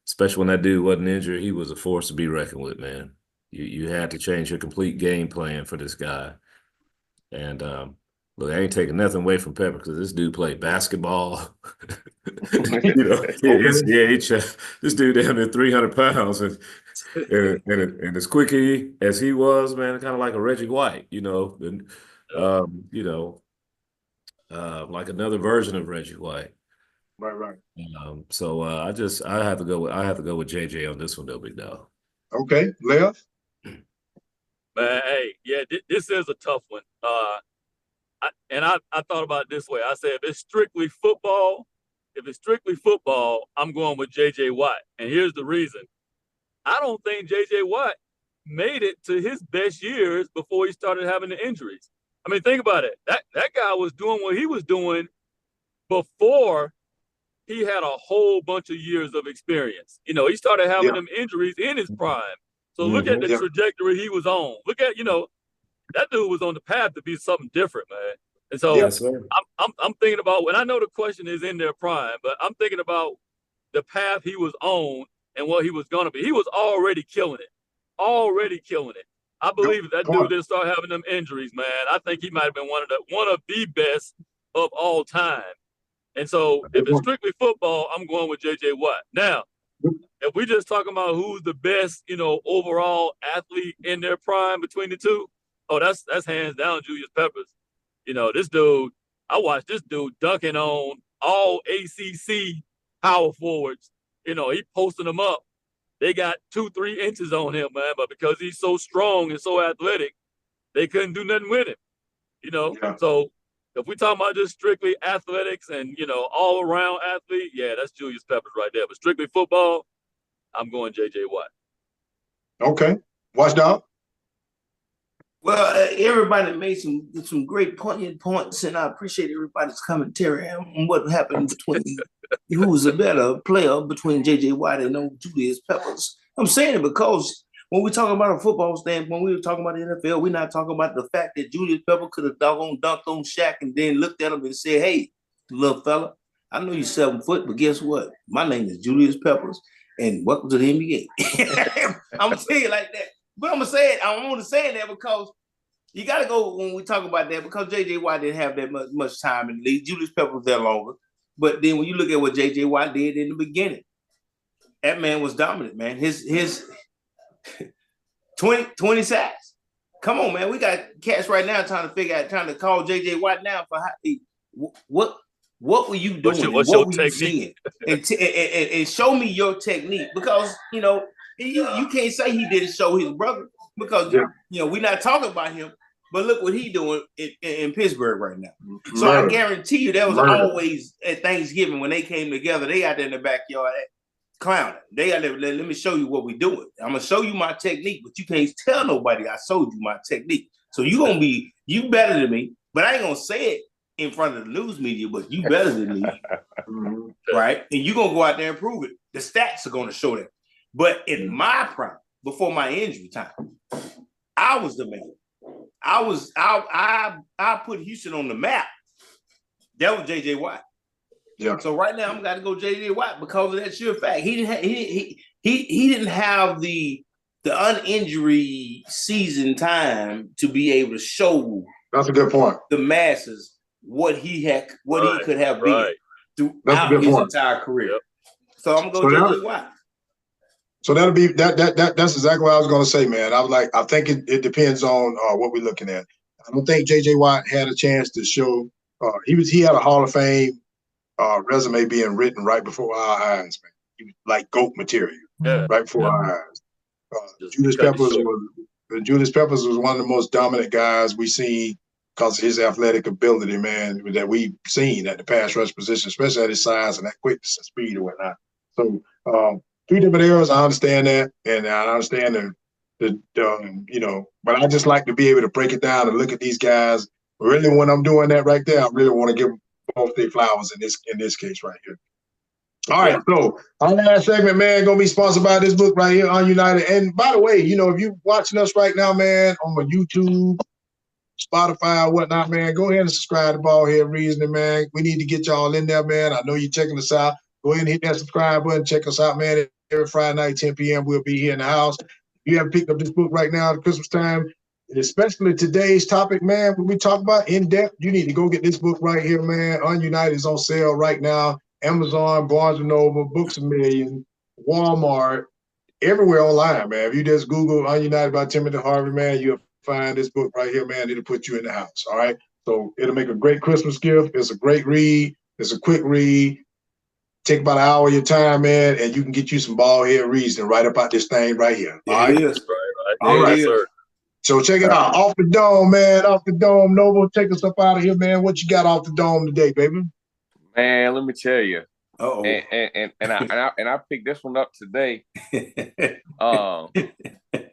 D: especially when that dude wasn't injured, he was a force to be reckoned with, man. You had to change your complete game plan for this guy. And look, I ain't taking nothing away from Pepper because this dude played basketball. You know, this dude down there 300 pounds and as quick as he was, man, kind of like a Reggie White, you know, and you know, like another version of Reggie White.
A: Right.
D: So I have to go with JJ on this one, though, big dog.
A: Okay, Lev.
E: Man, hey, yeah, this is a tough one. I thought about it this way. I said, if it's strictly football, I'm going with J.J. Watt. And here's the reason. I don't think J.J. Watt made it to his best years before he started having the injuries. I mean, think about it. That guy was doing what he was doing before he had a whole bunch of years of experience. You know, he started having them injuries in his prime. So look at the trajectory he was on. Look at, you know, that dude was on the path to be something different, man. And so I'm thinking about, when I know the question is in their prime, but I'm thinking about the path he was on and what he was going to be. He was already killing it. I believe if that dude didn't start having them injuries, man, I think he might have been one of the best of all time. And so if it's strictly football, I'm going with J.J. Watt. Now, if we just talking about who's the best, you know, overall athlete in their prime between the two, that's hands down Julius Peppers. You know, this dude, I watched this dude dunking on all ACC power forwards. You know, he posting them up. They got 2-3 inches on him, man, but because he's so strong and so athletic, they couldn't do nothing with him. You know, so if we talking about just strictly athletics and, you know, all around athlete, yeah, that's Julius Peppers right there. But strictly football, I'm going J.J. Watt. Okay.
A: Watchdog.
C: Well, everybody made some great poignant points, and I appreciate everybody's commentary on what happened between who was a better player between J.J. Watt and Julius Peppers. I'm saying it because when we talk about a football standpoint, when we were talking about the NFL, we're not talking about the fact that Julius Peppers could have doggone dunked on Shaq and then looked at him and said, "Hey, little fella, I know you're 7 foot, but guess what? My name is Julius Peppers, and welcome to the NBA. I'm gonna tell you like that. But I'm gonna say it. I want to say that because you got to go when we talk about that because J.J. Watt didn't have that much time in the league. Julius Peppers was there longer. But then when you look at what J.J. Watt did in the beginning, that man was dominant, man. His 20 sacks. Come on, man. We got cats right now trying to call J.J. Watt now for what were you doing?
E: What's
C: what
E: your
C: were
E: technique?
C: You seeing? And show me your technique because, you can't say he didn't show his brother because, we're not talking about him. But look what he doing in Pittsburgh right now. So I guarantee you that was always at Thanksgiving when they came together. They out there in the backyard clowning. They out there, let me show you what we doing. I'm going to show you my technique, but you can't tell nobody I showed you my technique. So you better than me, but I ain't going to say it in front of the news media, but you better than me, right? And you're going to go out there and prove it. The stats are going to show that. But in my prime, before my injury time, I was the man. I put Houston on the map. That was J.J. Watt. Yeah. So right now I'm got to go J.J. Watt because of that sheer fact. He didn't have the uninjury season time to be able to show.
A: That's a good point.
C: The masses what he could have been throughout his entire career. Yep. So I'm gonna go J.J. Watt.
A: So that'll be that's exactly what I was gonna say, man. I think it depends on what we're looking at. I don't think J.J. Watt had a chance to show he had a Hall of Fame resume being written right before our eyes, man. He was like GOAT material right before our eyes. Julius Peppers was one of the most dominant guys we see because of his athletic ability, man, that we've seen at the pass rush position, especially at his size and that quickness and speed and whatnot. So two different eras, I understand that, and I understand but I just like to be able to break it down and look at these guys. Really, when I'm doing that right there, I really want to give them both their flowers in this case right here. All right, so our last segment, man, gonna be sponsored by this book right here, Ununited. And by the way, if you're watching us right now, man, on YouTube, Spotify, whatnot, man, go ahead and subscribe to BaldHead Reasoning, man. We need to get y'all in there, man. I know you're checking us out. Go ahead and hit that subscribe button. Check us out, man. Every Friday night, 10 p.m., we'll be here in the house. If you haven't picked up this book right now at Christmas time, especially today's topic, man, when we talk about in-depth, you need to go get this book right here, man. Ununited is on sale right now. Amazon, Barnes & Noble, Books A Million, Walmart, everywhere online, man. If you just Google Ununited by Timothy Harvey, man, you'll find this book right here, man. It'll put you in the house, all right? So it'll make a great Christmas gift. It's a great read. It's a quick read. Take about an hour of your time, man, and you can get you some BaldHead reasoning right about this thing right here.
C: All right?
A: All right, sir. So check it out. Off the dome, man. Off the dome. Noble, take us up out of here, man. What you got off the dome today, baby?
B: Man, let me tell you.
C: Uh-oh.
B: And I picked this one up today.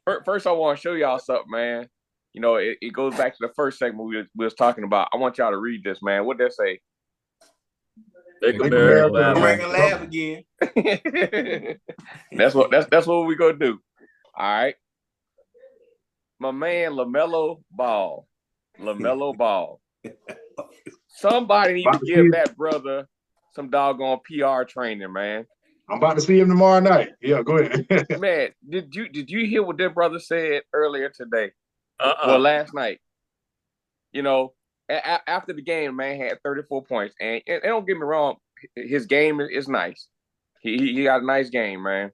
B: First, I want to show y'all something, man. It goes back to the first segment we was talking about. I want y'all to read this, man. What did that say?
E: Make America
C: laugh again.
B: That's what we gonna do. All right. My man LaMelo Ball. Somebody need to give that brother some doggone PR training, man.
A: I'm about to see him tomorrow night. Yeah, go ahead.
B: Man, did you hear what that brother said earlier today? Well, last night. After the game, man had 34 points. And don't get me wrong, his game is nice. He got a nice game, man.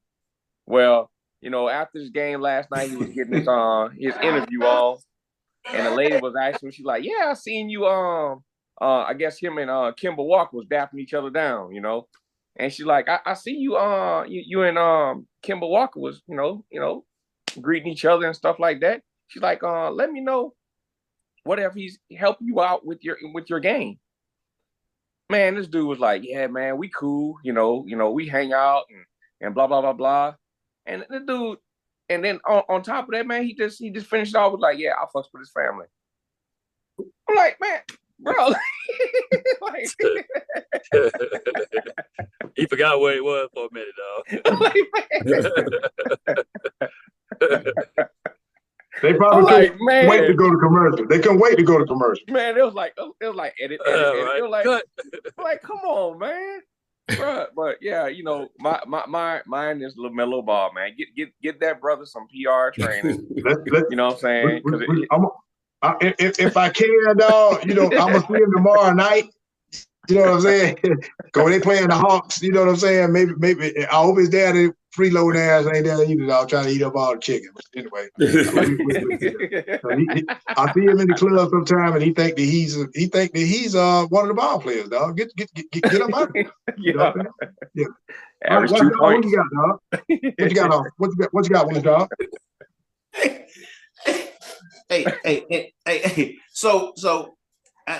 B: Well, after his game last night, he was getting his interview on. And the lady was asking him, she's like, yeah, I seen you, I guess him and Kemba Walker was dapping each other down, And she's like, I see you, you and Kemba Walker was, greeting each other and stuff like that. She's like, let me know what if he's helping you out with your game. Man, this dude was like, yeah, man, we cool, we hang out and blah blah blah blah. And the dude, and then on top of that, man, he just finished off with like, yeah, I'll fuck with his family. I'm like, man, bro.
E: He forgot where he was for a minute,
A: dog. They probably couldn't wait to go to commercial. They couldn't wait to go to commercial.
B: Man, it was like edit. It was like, like, come on, man. Bruh, but yeah, you know, mine is LaMelo Ball, man. Get that brother some PR training. You know what I'm saying?
A: If I can, dog, you know, I'm gonna see him tomorrow night. You know what I'm saying? Go, they playing the Hawks. You know what I'm saying? Maybe I hope his daddy freeloading ass ain't there either, dog, trying to eat up all the chicken. But anyway, I see him in the club sometime, and he think that he's one of the ball players, dog. Get him out. You know what I'm saying? Yeah.
B: Average
A: What
B: 2 points.
A: you got, dog? What you got on? What you got on, dog?
C: Hey. So,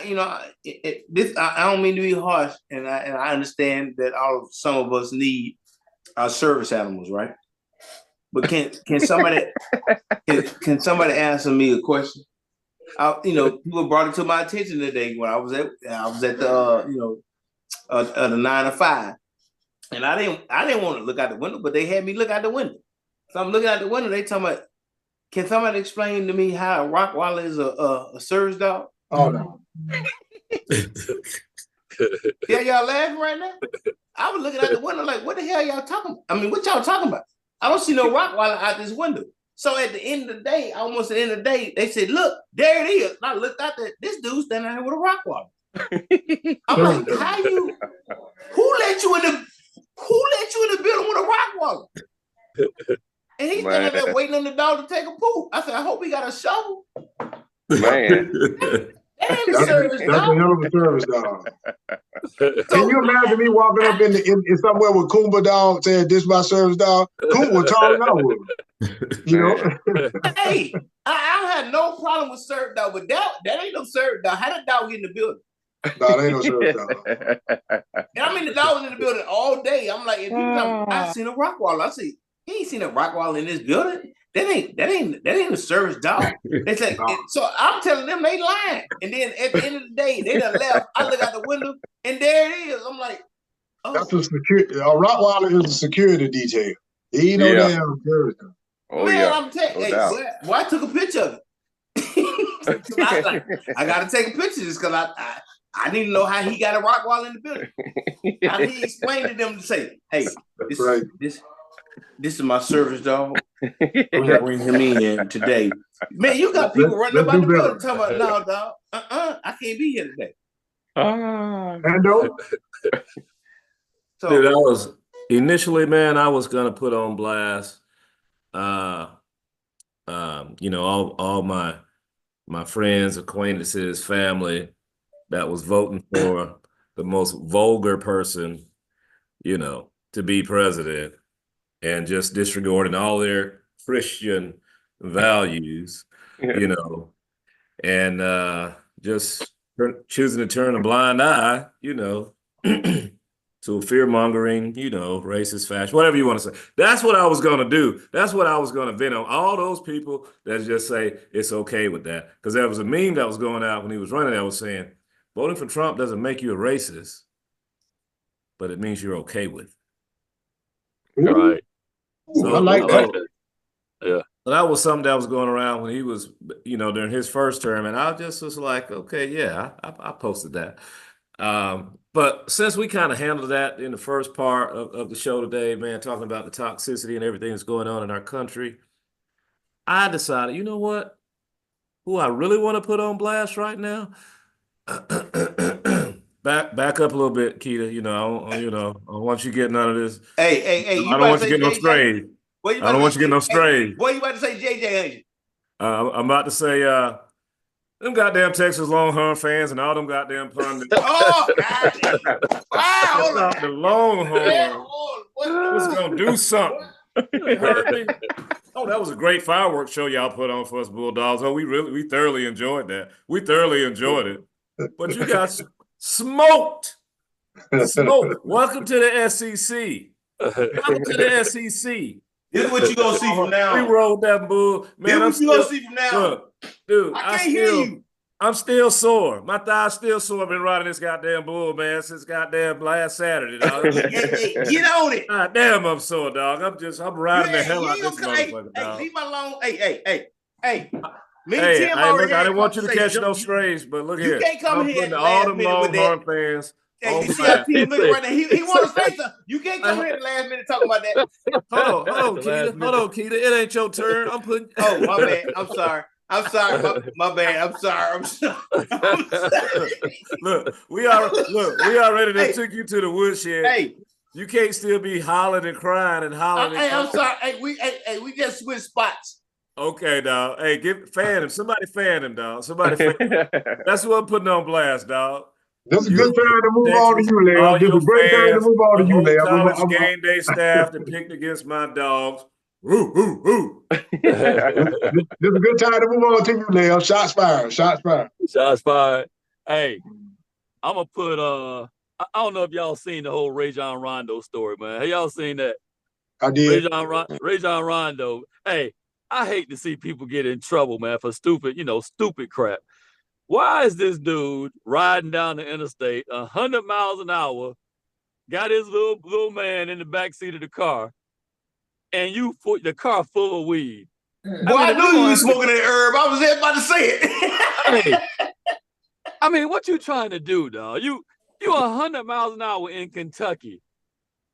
C: you know, this I don't mean to be harsh, and I understand that some of us need our service animals, right? But can somebody answer me a question? You know, people brought it to my attention today when I was at the the 9 to 5, and I didn't want to look out the window, but they had me look out the window. So I'm looking out the window. They talking about, can somebody explain to me how a Rottweiler is a service dog?
A: Oh no.
C: Yeah, y'all laughing right now? I was looking out the window like, what the hell y'all talking about? I mean, what y'all talking about? I don't see no Rottweiler out this window. So at the end of the day, almost at the end of the day, they said, look, there it is. And I looked out there, this dude's standing there with a Rottweiler. I'm like, who let you in the building with a Rottweiler? And he's standing there waiting on the dog to take a poop. I said, I hope he got a shovel.
B: Man.
C: That's a service dog.
A: That's a hell of a service dog. Can you imagine me walking up in somewhere with Kumba dog saying, this is my service dog? Kumba was taller than I was. You know?
C: Hey, I had no problem with service dog, but that ain't no service dog. How did dog get in the building?
A: No, that ain't no service dog.
C: And I mean, the dog was in the building all day. I'm like, if you I seen a Rottweiler. I see, he ain't seen a Rottweiler in this building. That ain't a service dog. They said, so I'm telling them they lying. And then at the end of the day, they done left. I look out the window and there it is. I'm like, oh.
A: That's a security. A Rottweiler is a security detail. He ain't no damn service dog.
C: Oh, man, yeah. I'm telling you, I took a picture of it. I got to take a picture just because I need to know how he got a Rottweiler in the building. How he explained to them to say, hey, this is my service dog. I'm gonna bring him in today. Man, you got people running about the building talking about, no, dog. I can't be here today.
D: So, dude, I was initially, man, I was gonna put on blast. You know, all my friends, acquaintances, family that was voting for the most vulgar person, you know, to be president, and just disregarding all their Christian values, you know, and just choosing to turn a blind eye, you know, to fear-mongering, you know, racist fashion, whatever you want to say. That's what I was going to do. That's what I was going to vent on. All those people that just say it's okay with that. Because there was a meme that was going out when he was running that was saying, voting for Trump doesn't make you a racist, but it means you're okay with it.
E: Right.
A: So, I like that.
E: Yeah.
D: So that was something that was going around when he was, you know, during his first term. And I just was like, okay, yeah, I posted that. But since we kind of handled that in the first part of the show today, man, talking about the toxicity and everything that's going on in our country, I decided, you know what? Who I really want to put on blast right now? Back up a little bit, Keita. You know, I don't want you getting none of this.
C: Hey!
D: I don't want you getting no strays. I don't want you getting no strays.
C: What you about to say, JJ?
D: I'm about to say, them goddamn Texas Longhorn fans and all them goddamn pundits.
C: Oh, God. Wow!
D: The Longhorn was gonna do something. You heard me? Oh, that was a great fireworks show y'all put on for us Bulldogs. Oh, we thoroughly enjoyed that. We thoroughly enjoyed it. But you got smoked. Welcome to the SEC. Welcome to the SEC.
C: This is what you gonna see from now.
D: We rolled that bull. Man,
C: this is what you gonna see from now.
D: Look, dude,
C: I can't hear you.
D: I'm still sore. My thigh's still sore. I've been riding this goddamn bull, man, since goddamn last Saturday, dog.
C: Hey, get on it.
D: God damn, I'm sore, dog. I'm riding the hell out of this motherfucker, dog.
C: Hey, leave me alone. Hey.
D: Look, I didn't want you to catch no strays, but look here.
C: You can't come here
D: all them Longhorn fans
C: Hey, you see how Keita looking right now? He want to say something. You can't come here at the last minute talking about that.
D: Hold on, Keita. Hold on, Keita. It ain't your turn. I'm putting.
C: Oh, my bad. I'm sorry. My bad. I'm sorry.
D: Look, we already took you to the woodshed.
C: Hey,
D: you can't still be hollering and crying and hollering.
C: I'm sorry. Hey, we just switched spots.
D: Okay, dog. Hey, fan him. Somebody fan him, dog. Somebody fan him. That's what I'm putting on blast, dog.
A: This is a good time to move on to you, Leo. This is a great time to move on to you, Leo.
D: College game day staff that picked against my dogs. Woo, woo, woo.
A: This is a good time to move on to you, Leo. Shots fired. Shots fired.
E: Shots fired. Hey, I'm gonna put I don't know if y'all seen the whole Rajon Rondo story, man. Have y'all seen that?
A: I did.
E: Rajon Rondo. Hey, I hate to see people get in trouble, man, for stupid crap. Why is this dude riding down the interstate 100 miles an hour, got his little man in the back seat of the car, and the car full of weed?
C: Boy, I knew you was smoking that herb. I was there about to say it.
E: I mean, what you trying to do, dog? You 100 miles an hour in Kentucky,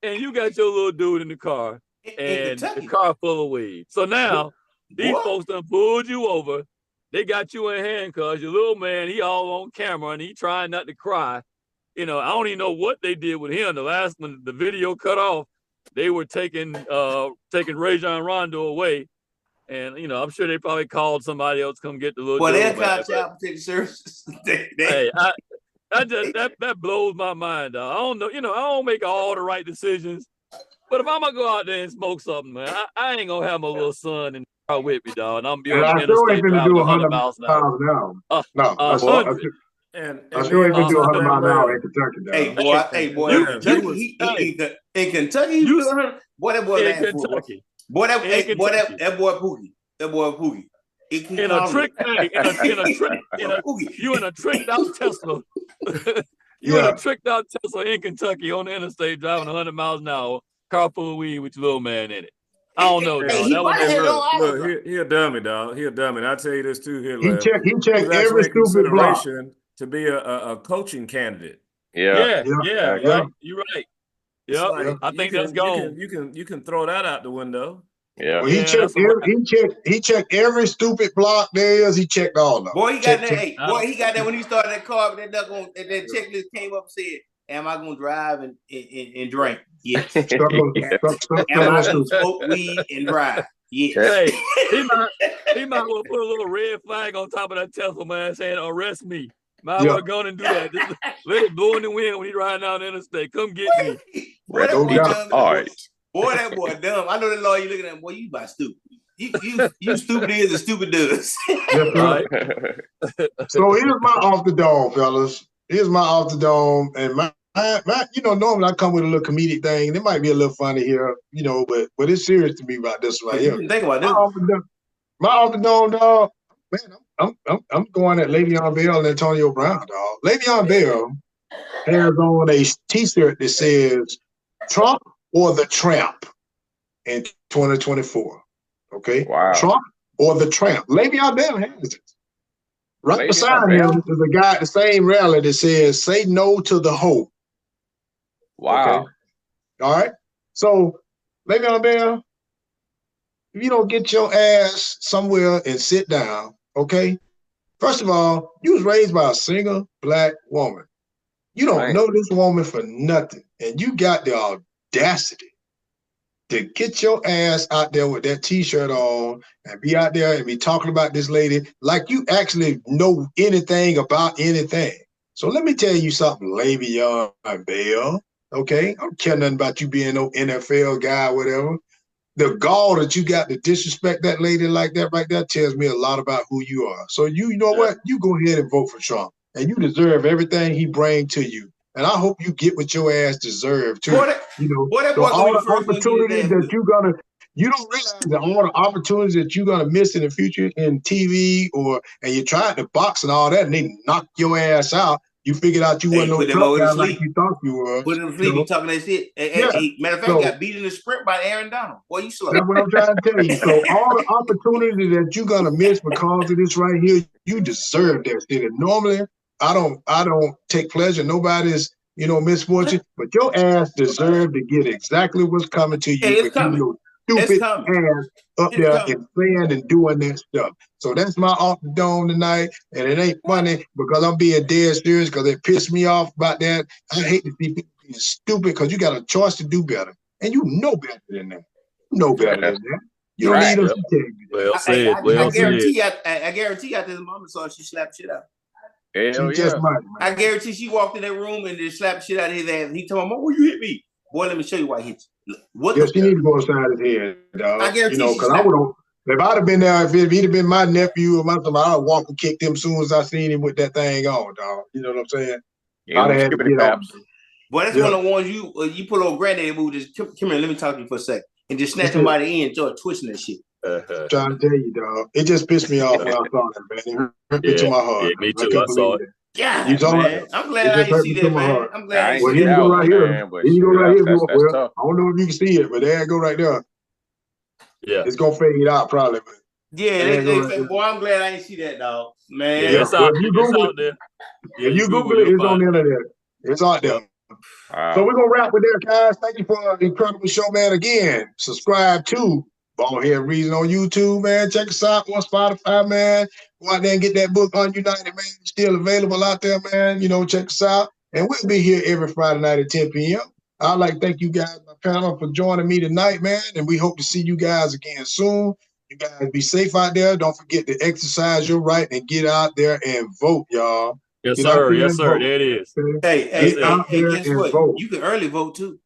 E: and you got your little dude in the car, and the car full of weed. So now these folks done pulled you over. They got you in handcuffs. Your little man, he all on camera, and he trying not to cry. I don't even know what they did with him. The last when the video cut off, they were taking Rajon Rondo away. And, I'm sure they probably called somebody else to come get the little dude.
C: Well, they're called child protection services.
E: Hey, that blows my mind, dog. I don't know. I don't make all the right decisions. But if I'm going to go out there and smoke something, man, I ain't going to have my little son and with me, dog, and I'm be on the interstate driving 100 miles an hour.
A: No, I sure ain't gonna do 100 miles an hour in Kentucky.
C: Hey, boy, in Kentucky, you do 100. Boy, that boy in Kentucky. Boy, that boy Pookie. That boy Pookie.
E: In a tricked out Tesla. In a tricked out Tesla in Kentucky on the interstate driving 100 miles an hour, car full of weed with your little man in it. I don't know, dog.
D: Look, he a dummy, dog. He a dummy. And I tell you this too here,
A: he checked every stupid block
D: to be a coaching candidate.
E: Yeah. Right. You're right. Yeah, like, I think that's gone.
D: You can throw that out the window.
B: Yeah.
A: Well, he checked every stupid block there is. He checked all of them.
C: Boy, he got that when he started that car, that checklist came up and said, "Am I gonna drive and drink?" Yes. Am I gonna smoke weed and drive? Yes.
E: Hey, he might well put a little red flag on top of that Tesla, man, saying "Arrest me." Might well go and do that. Just let it blow in the wind when he riding down the interstate. Come get me.
C: Boy, that boy dumb. All right. Boy, that boy dumb. I know the lawyer. You looking at him, boy. You about stupid. You stupid is and stupid does.
E: Right.
A: So here's my off the dome, fellas. Here's my off the dome, and my normally I come with a little comedic thing. It might be a little funny here, but it's serious to me about this right here.
C: Think about this.
A: My off the dome, dog. Man, I'm going at Le'Veon Bell and Antonio Brown, dog. Le'Veon Bell has on a T-shirt that says "Trump or the Tramp" in 2024. Okay,
B: wow.
A: Trump or the Tramp. Le'Veon Bell has it. Right beside him is a guy at the same rally that says "Say no to the hope."
B: Wow.
A: Okay? All right. So Le'Veon Bell, if you don't get your ass somewhere and sit down, okay? First of all, you was raised by a single black woman. You don't know this woman for nothing, and you got the audacity to get your ass out there with that T-shirt on and be out there and be talking about this lady like you actually know anything about anything. So let me tell you something, Le'Veon Bell. Okay, I don't care nothing about you being no NFL guy or whatever. The gall that you got to disrespect that lady like that right there tells me a lot about who you are. So you know what? You go ahead and vote for Trump, and you deserve everything he brings to you. And I hope you get what your ass deserve too. All the opportunities that you don't realize that all the opportunities that you're gonna miss in the future in TV and you tried to box and all that, and they knock your ass out. You figured out you wasn't no tough guy like you thought you were.
C: Put him to sleep. You talking that shit. Matter of fact, got beat in the sprint by Aaron Donald. Boy, you slow.
A: That's what I'm trying to tell you. So all the opportunities that you're gonna miss because of this right here, you deserve that shit. And normally, I don't take pleasure in nobody's misfortune. But your ass deserved to get exactly what's coming to you.
C: Hey, it's coming.
A: Your stupid ass up there and saying and doing that stuff. So that's my off the dome tonight. And it ain't funny because I'm being dead serious because it pissed me off about that. I hate to see people being stupid because you got a choice to do better. And you know better than that. You know better than that. You don't need them to tell you that.
E: Well said.
C: I guarantee you, I guarantee after the mama saw she slapped shit out.
B: Hell
A: She just might, man.
C: I guarantee she walked in that room and just slapped shit out of his ass. He told Mom, "Why you hit me? Boy, let me show you why I hit you." What
A: she need to go inside his head, dog.
C: I guarantee
A: because I would have, if I'd have been there, if he'd have been my nephew or my somebody, I'd have walked and kicked him as soon as I seen him with that thing on, dog. You know what I'm saying?
B: Yeah,
A: I'd have had to get on.
C: Boy, that's one of the ones you pull over granddaddy move. Just come here, let me talk to you for a sec, and just snatch him by the end, start twisting that shit.
A: Trying to tell you, dog. It just pissed me off when I saw that, man. It hurt me to my heart.
E: Yeah, me too. I saw it.
C: Yeah, man. I'm glad I didn't see that, man. I'm glad I didn't see
A: that. Well, he can go right here. He can go right here.
B: Well,
A: I don't know if you can see it, but there it go right there.
E: Yeah.
A: It's going to fade out probably. But
C: yeah, boy, I'm glad I didn't see that, dog. Man.
E: Yeah, it's out there.
A: If you Google it, it's on the internet. It's out there. So we're going to wrap with that, guys. Thank you for an incredible show, man. Again, subscribe to BaldHeaded Reason on YouTube, man. Check us out on Spotify, man. Go out there and get that book Ununited, man. It's still available out there, man. Check us out. And we'll be here every Friday night at 10 p.m. I'd like to thank you guys, my panel, for joining me tonight, man. And we hope to see you guys again soon. You guys be safe out there. Don't forget to exercise your right and get out there and vote, y'all.
E: Yes, sir. Yes, sir. There it is.
C: Hey, guess what? Vote. You can early vote too.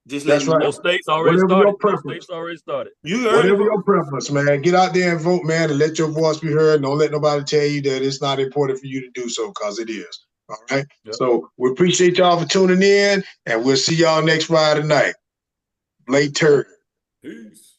A: That's right.
E: Most states already started.
A: Whatever your preference, man. Get out there and vote, man, and let your voice be heard. Don't let nobody tell you that it's not important for you to do so, because it is. All right. Yep. So we appreciate y'all for tuning in, and we'll see y'all next Friday night. Later.
D: Peace.